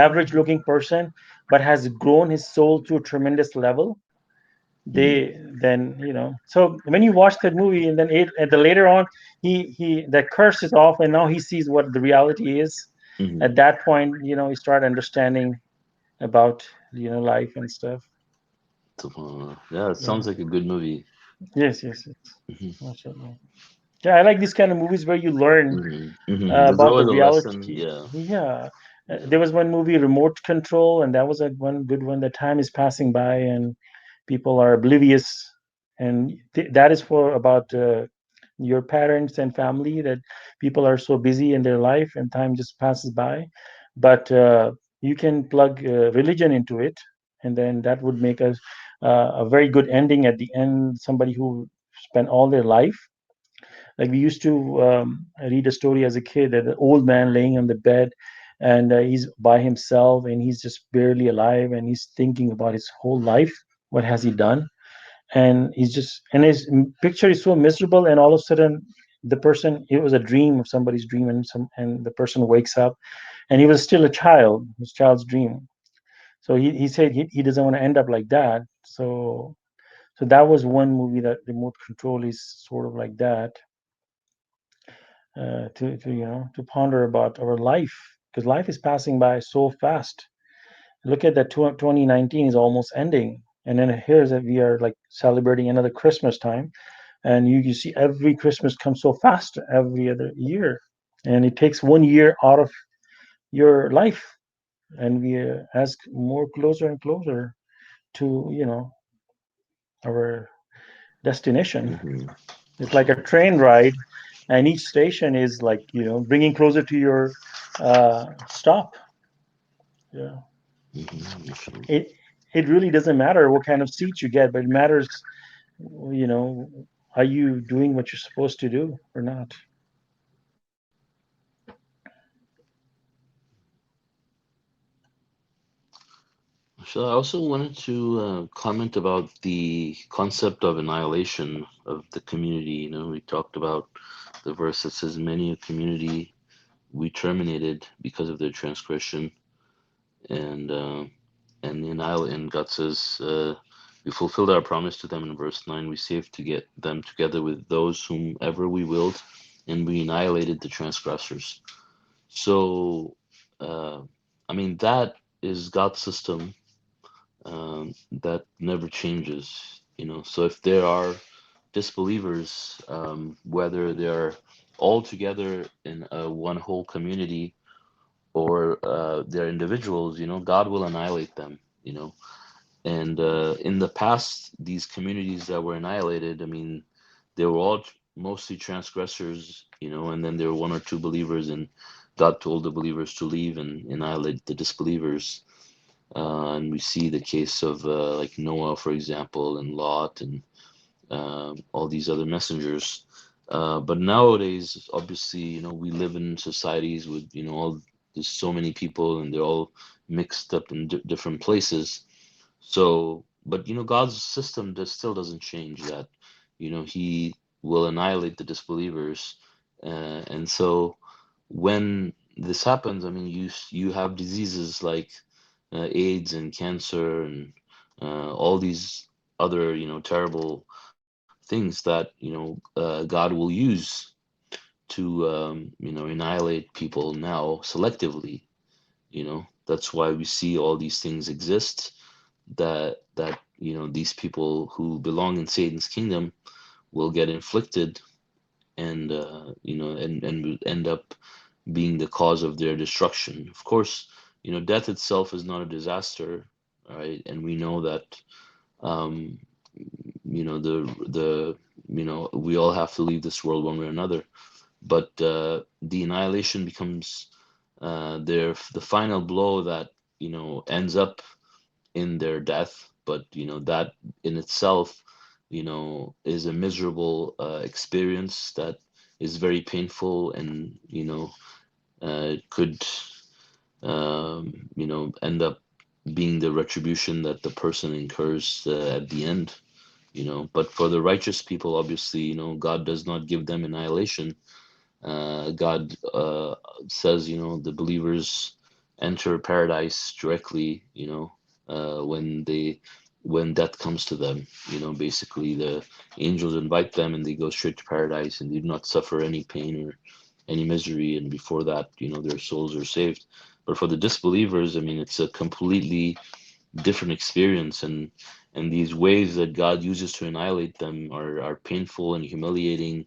average looking person but has grown his soul to a tremendous level, Mm-hmm. they then, so when you watch that movie, and then at the later on, he that curse is off, and now he sees what the reality is. At Mm-hmm. that point, you start understanding about, life and stuff. Yeah, it Yeah. sounds like a good movie. Yes, yes, yes. Mm-hmm. MashaAllah. Yeah, I like these kind of movies where you learn Mm-hmm. Mm-hmm. There's about the always a lesson. reality. Yeah. Yeah. Yeah. There was one movie, Remote Control, and that was a one good one. The time is passing by, and people are oblivious, and that is for about your parents and family, that people are so busy in their life and time just passes by. But you can plug religion into it, and then that would make a very good ending at the end. Somebody who spent all their life, like we used to read a story as a kid, that an old man laying on the bed, and he's by himself, and he's just barely alive, and he's thinking about his whole life. What has he done? And he's just, and his picture is so miserable, and all of a sudden the person, it was a dream of somebody's dream, and the person wakes up, and he was still a child, his child's dream. So he said he doesn't want to end up like that. So that was one movie, that Remote Control is sort of like that, to to ponder about our life, because life is passing by so fast. Look at that, 2019 is almost ending, and then here's that we are like celebrating another Christmas time, and you see every Christmas comes so fast every other year, and it takes 1 year out of your life, and we ask more closer and closer to our destination. Mm-hmm. It's like a train ride, and each station is like bringing closer to your stop. Yeah, Mm-hmm. it it really doesn't matter what kind of seat you get, but it matters, you know, are you doing what you're supposed to do or not? So I also wanted to comment about the concept of annihilation of the community. We talked about the verse that says, "Many a community we terminated because of their transgression," and and God says, "We fulfilled our promise to them." In verse 9, we saved to get them together with those whomever we willed, and we annihilated the transgressors. So, uh, I mean, that is God's system, that never changes. So if there are disbelievers, whether they're all together in one whole community, or they're individuals, God will annihilate them. And in the past, these communities that were annihilated, I mean, they were all mostly transgressors, and then there were one or two believers, and God told the believers to leave and annihilate the disbelievers. And we see the case of like Noah, for example, and Lot, and all these other messengers. But nowadays, obviously, we live in societies with, all there's so many people, and they're all mixed up in different places. So, but God's system still doesn't change that. He will annihilate the disbelievers, and so when this happens, I mean, you have diseases like AIDS and cancer, and all these other terrible things that God will use to annihilate people now selectively. That's why we see all these things exist, that these people who belong in Satan's kingdom will get inflicted, and and will end up being the cause of their destruction. Of course, death itself is not a disaster, right? And we know that, um, the we all have to leave this world one way or another. But the annihilation becomes the final blow that ends up in their death. But that in itself, is a miserable experience that is very painful, and could end up being the retribution that the person incurs at the end. But for the righteous people, obviously, God does not give them annihilation. God says, the believers enter paradise directly, when death comes to them. Basically the angels invite them and they go straight to paradise and they do not suffer any pain or any misery. And before that, their souls are saved. But for the disbelievers, I mean, it's a completely different experience, and these ways that God uses to annihilate them are painful and humiliating,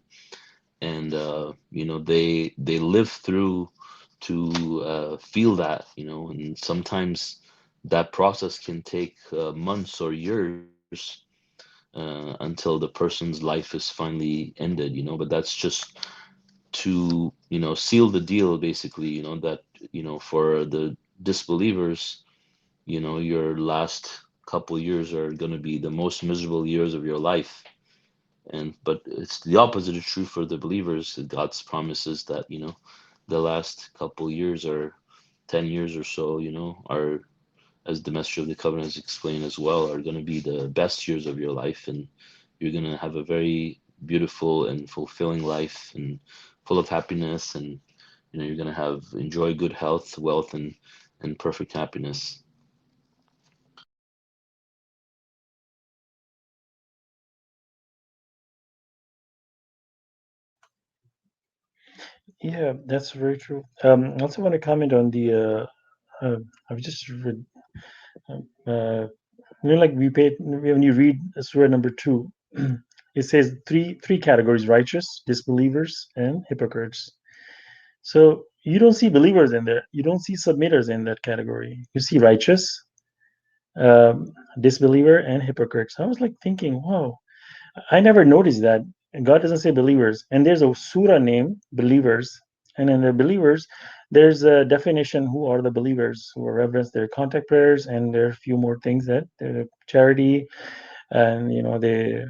and they live through to feel that, and sometimes that process can take months or years until the person's life is finally ended, but that's just to seal the deal, basically, that for the disbelievers, your last couple years are going to be the most miserable years of your life. And but it's the opposite is true for the believers. God's promises that, the last couple years or 10 years or so, are, as the Messenger of the Covenant has explained as well, are going to be the best years of your life, and you're going to have a very beautiful and fulfilling life and full of happiness, and you're going to have enjoy good health, wealth, and perfect happiness. Yeah, that's very true. I also want to comment on the. I've just read. Uh, like we paid when you read Surah number 2, it says three categories: righteous, disbelievers, and hypocrites. So you don't see believers in there. You don't see submitters in that category. You see righteous, um, disbeliever, and hypocrites. I was like thinking, wow, I never noticed that. And God doesn't say believers. And there's a surah name, believers. And in the believers, there's a definition who are the believers who are reverence their contact prayers, and there are a few more things that charity, and the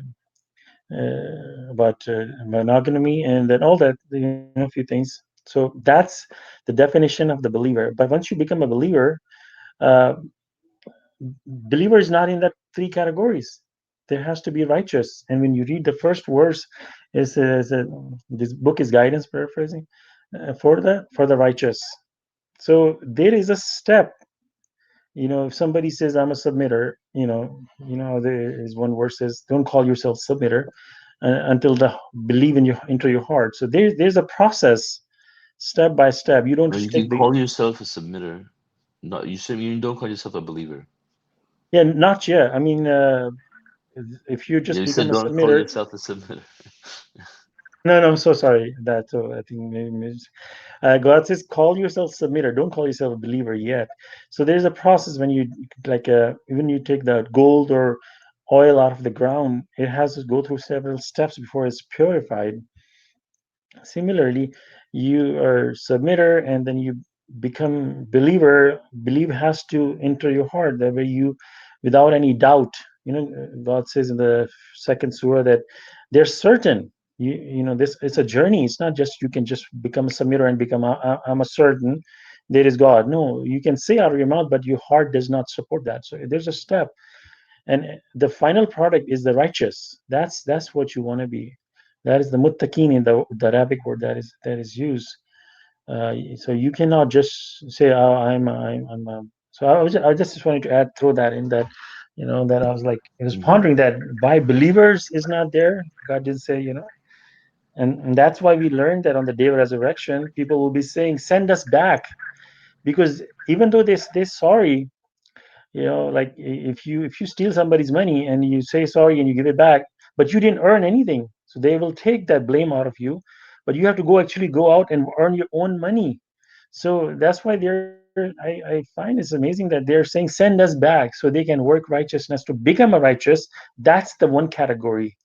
about monogamy, and then all that, a few things. So that's the definition of the believer. But once you become a believer, uh, believer is not in that three categories. There has to be righteous. And when you read the first verse, is this book is guidance, paraphrasing, for the righteous. So there is a step. If somebody says I'm a submitter, there is one verse says, "Don't call yourself submitter until the believe in your into your heart." So there's a process, step by step. You don't Or you just can take the. call yourself a submitter. No, you don't call yourself a believer. Yeah, not yet. I mean, if you You just said become a don't call submitter. yourself a submitter. No, I'm so sorry. That I think maybe God says, "Call yourself submitter. Don't call yourself a believer yet." So there's a process when you like even you take the gold or oil out of the ground, it has to go through several steps before it's purified. Similarly, you are submitter, and then you become believer. Believe has to enter your heart. That way, you, without any doubt, God says in the second surah that they're certain. This it's a journey. It's not just you can just become a submitter and become I'm a certain there is God. No, you can say out of your mouth, but your heart does not support that. So there's a step, and the final product is the righteous. That's what you want to be. That is the muttaqin in the Arabic word that is used. So you cannot just say, "Oh, I'm." So I just wanted to add throw that in that, that I was Hmm. pondering that why believers is not there. God didn't say, and that's why we learned that on the day of resurrection, people will be saying, "Send us back," because even though they sorry, like if you steal somebody's money and you say sorry and you give it back, but you didn't earn anything, so they will take that blame out of you, but you have to go out and earn your own money. So that's why I find it's amazing that they're saying send us back so they can work righteousness to become a righteous. That's the one category,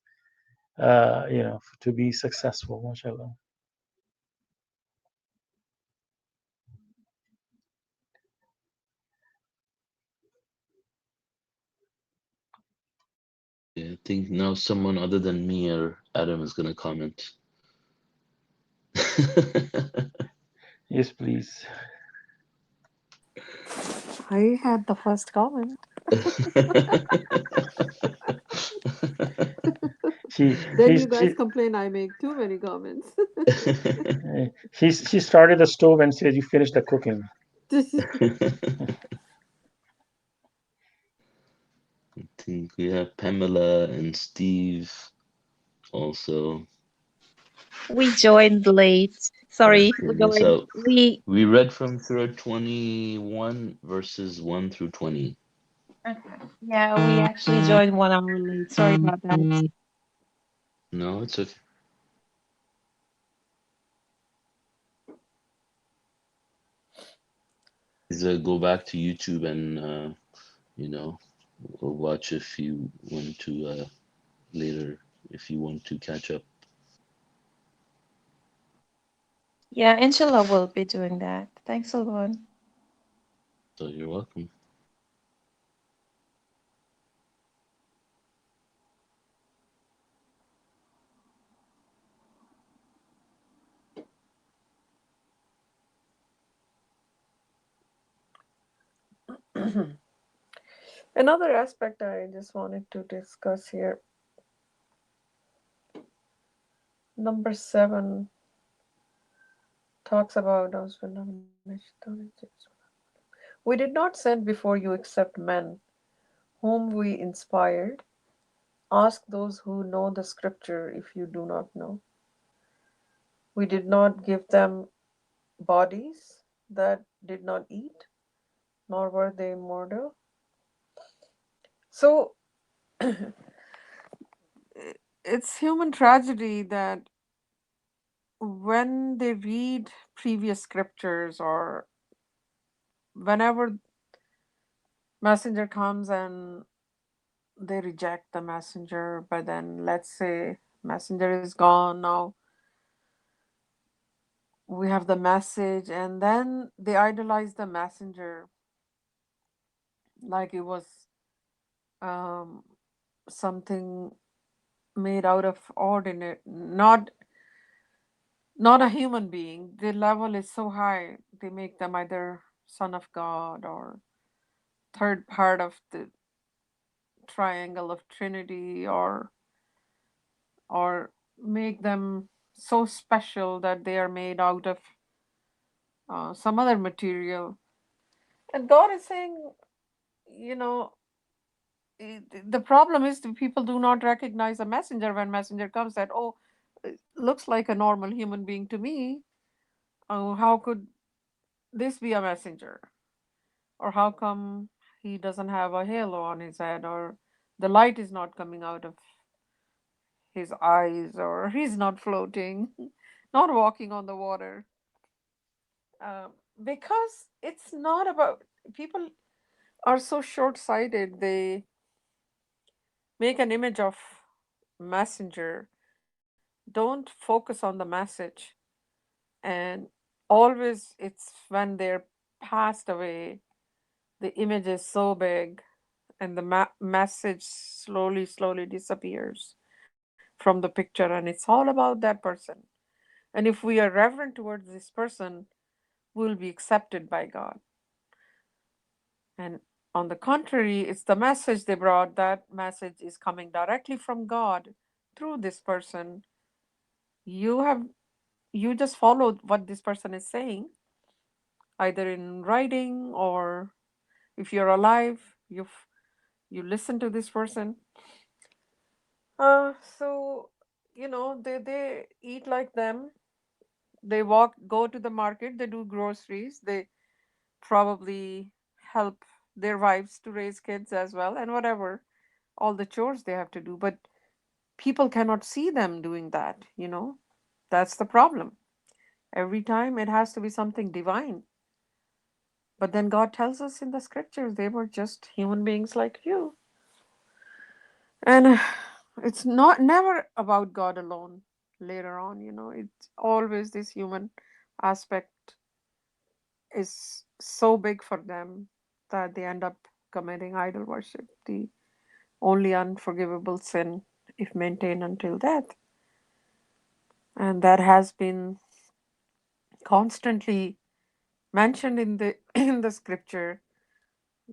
to be successful, mashallah. Yeah, I think now someone other than me or Adam is gonna comment. Yes, please. I had the first comment. She Then you she's guys complain I make too many comments. she started the stove and said you finished the cooking. I think we have Pamela and Steve also. We joined late. Sorry, we Okay, joined. so we read from Surah 21 verses 1 through 20. Okay. Yeah, we actually joined 1 hour late. Sorry about that. No, it's okay. Is go back to YouTube and you know watch if you want to later if you want to catch up. Yeah, inshallah, we'll be doing that. Thanks a lot. So you're welcome. Another aspect I just wanted to discuss here. Number 7 talks about we did not send before you except men whom we inspired. Ask those who know the scripture if you do not know. We did not give them bodies that did not eat, nor were they mortal. So it's human tragedy that when they read previous scriptures or whenever messenger comes and they reject the messenger, but then let's say messenger is gone now, we have the message, and then they idolize the messenger like it was um, something made out of ordinary, not a human being. The level is so high, they make them either son of God or third part of the triangle of Trinity, or make them so special that they are made out of some other material. And God is saying, you know, the problem is the people do not recognize a messenger when messenger comes that, oh, it looks like a normal human being to me. Oh, how could this be a messenger? Or how come he doesn't have a halo on his head, or the light is not coming out of his eyes, or he's not floating, not walking on the water? Because it's not about, people are so short-sighted. They make an image of messenger, don't focus on the message, and always it's when they're passed away, the image is so big, and the message slowly disappears from the picture, and it's all about that person. And if we are reverent towards this person, we'll be accepted by God. And on the contrary, it's the message they brought. That message is coming directly from God through this person. You have you just followed what this person is saying, either in writing, or if you're alive, you listen to this person. So they eat like them. They go to the market, they do groceries, they probably help their wives to raise kids as well, and whatever, all the chores they have to do. But people cannot see them doing that. That's the problem. Every time it has to be something divine. But then God tells us in the scriptures they were just human beings like you. And it's not never about God alone later on, it's always this human aspect is so big for them that they end up committing idol worship, the only unforgivable sin if maintained until death. And that has been constantly mentioned in the in the scripture.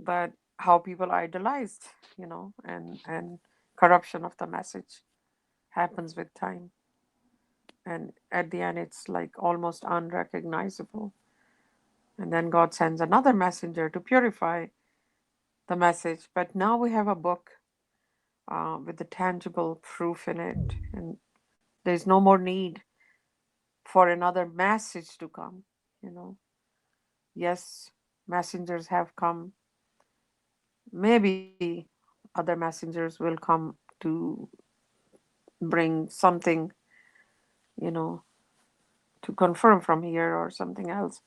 but how people idolized, and corruption of the message happens with time. And at the end, it's like almost unrecognizable. And then God sends another messenger to purify the message. But now we have a book with the tangible proof in it. And there's no more need for another message to come. You know, yes, messengers have come. Maybe other messengers will come to bring something, you know, to confirm from here or something else.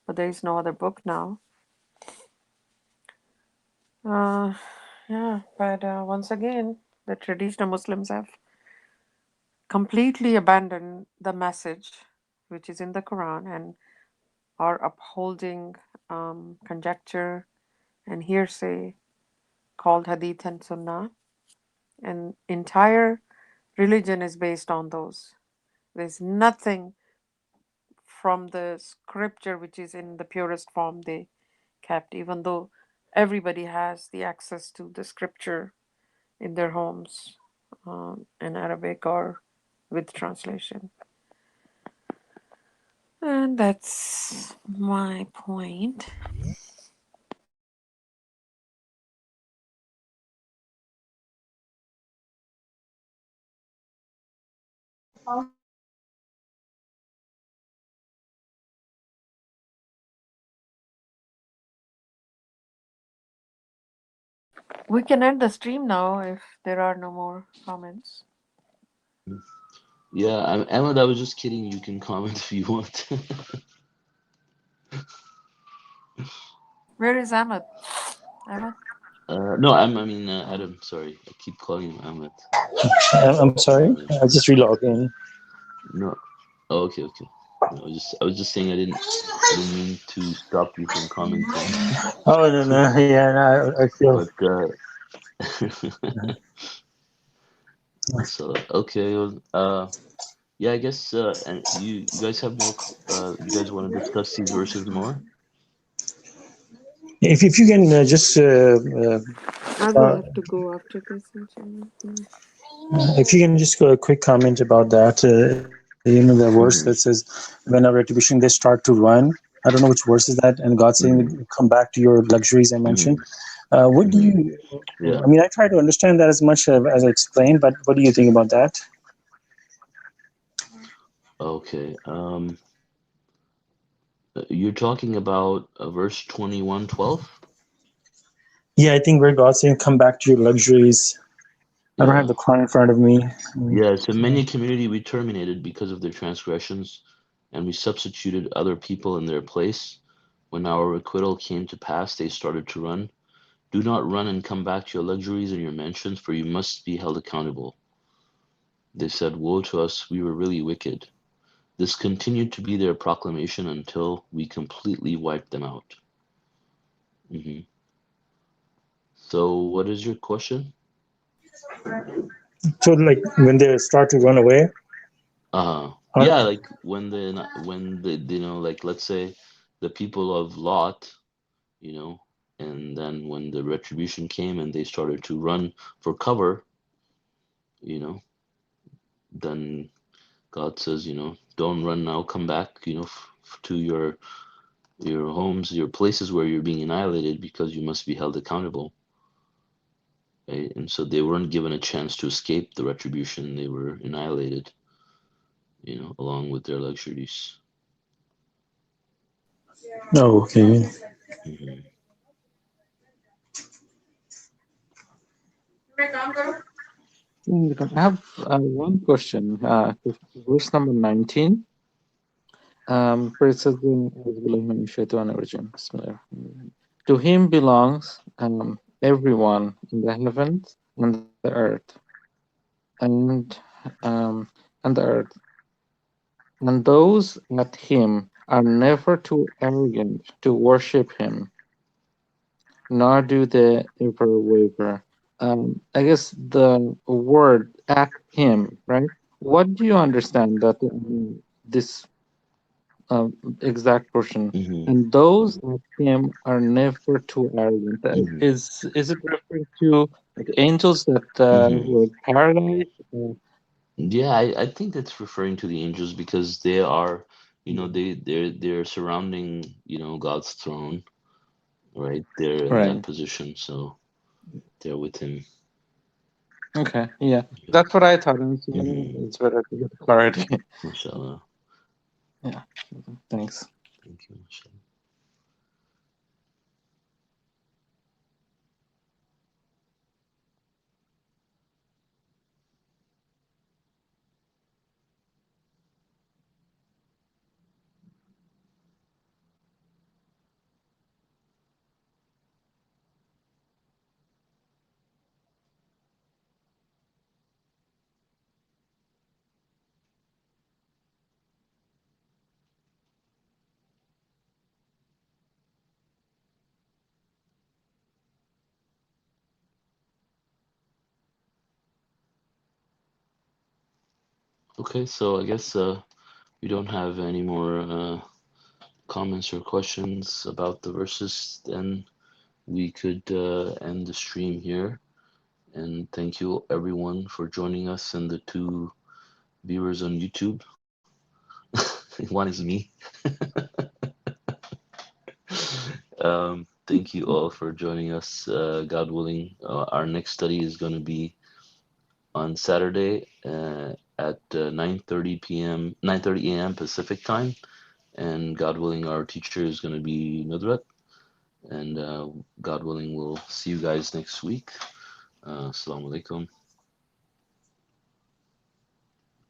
But there is no other book now. Uh, yeah, but once again, the traditional Muslims have completely abandoned the message which is in the Quran and are upholding conjecture and hearsay called Hadith and Sunnah. And entire religion is based on those. There's nothing from the scripture which is in the purest form they kept, even though everybody has the access to the scripture in their homes in Arabic or with translation. And that's my point. We can end the stream now if there are no more comments. Yeah, Ahmed, I was just kidding. You can comment if you want. Where is Ahmed? Ahmed? No, I mean Adam. Sorry, I keep calling him Ahmed. I'm sorry. Uh, I just relogged in. no. Oh, okay, okay. No, I was just saying I didn't mean to stop you from commenting. Oh no, no, yeah, no, I feel. But so okay. Well, yeah, I guess and you guys have more. You guys want to discuss these verses more? If you can just I will have to go after this, inshallah. Yeah. if you can just go a quick comment about that, the verse that says, Mm-hmm. when our retribution they start to run. I don't know which verse is that, and God saying, Mm-hmm. "Come back to your luxuries." I mentioned. Mm-hmm. What do Mm-hmm. you? Yeah. I mean, I try to understand that as much as I explained, but what do you think about that? Okay. You're talking about verse 21:12? Yeah, I think where God's saying, "Come back to your luxuries." I don't have Yeah. the Quran in front of me. Yeah, so many community we terminated because of their transgressions, and we substituted other people in their place. When our requital came to pass, they started to run. Do not run and come back to your luxuries and your mansions, for you must be held accountable. They said, woe to us, we were really wicked. This continued to be their proclamation until we completely wiped them out. hmm So, what is your question? So, like when they start to run away, uh, Yeah, like like let's say the people of Lot, you know, and then when the retribution came and they started to run for cover, you know, then God says, don't run now, come back, to your homes, your places where you're being annihilated because you must be held accountable. Right? And so they weren't given a chance to escape the retribution. They were annihilated, along with their luxuries. oh, okay. hmm I have one question. Verse number 19. Where it says, to him belongs everyone in the heavens and the earth, and and the earth, and those at him are never too arrogant to worship him, nor do they ever waver. I guess the word at him, right? What do you understand that this exact portion. Hmm. And those like him are never too arrogant. Hmm. Is it referring to like angels that Hmm. were paradise? Yeah, I think that's referring to the angels because they are, they're surrounding, God's throne, right? They're in that Right. position, so they're with him. Okay. Yeah. Yeah. That's what I thought. And so Hmm. it's better to get clarity. Masha Allah. Yeah. Thanks. Thank you, Masha Allah. Okay, so I guess we don't have any more comments or questions about the verses, then we could end the stream here. And thank you everyone for joining us and the two viewers on YouTube. One is me. Thank you all for joining us. God willing, our next study is going to be on Saturday at 9:30 p.m. 9:30 a.m. Pacific time, and God willing, our teacher is going to be Nudrat. And God willing, we'll see you guys next week. Assalamu alaikum.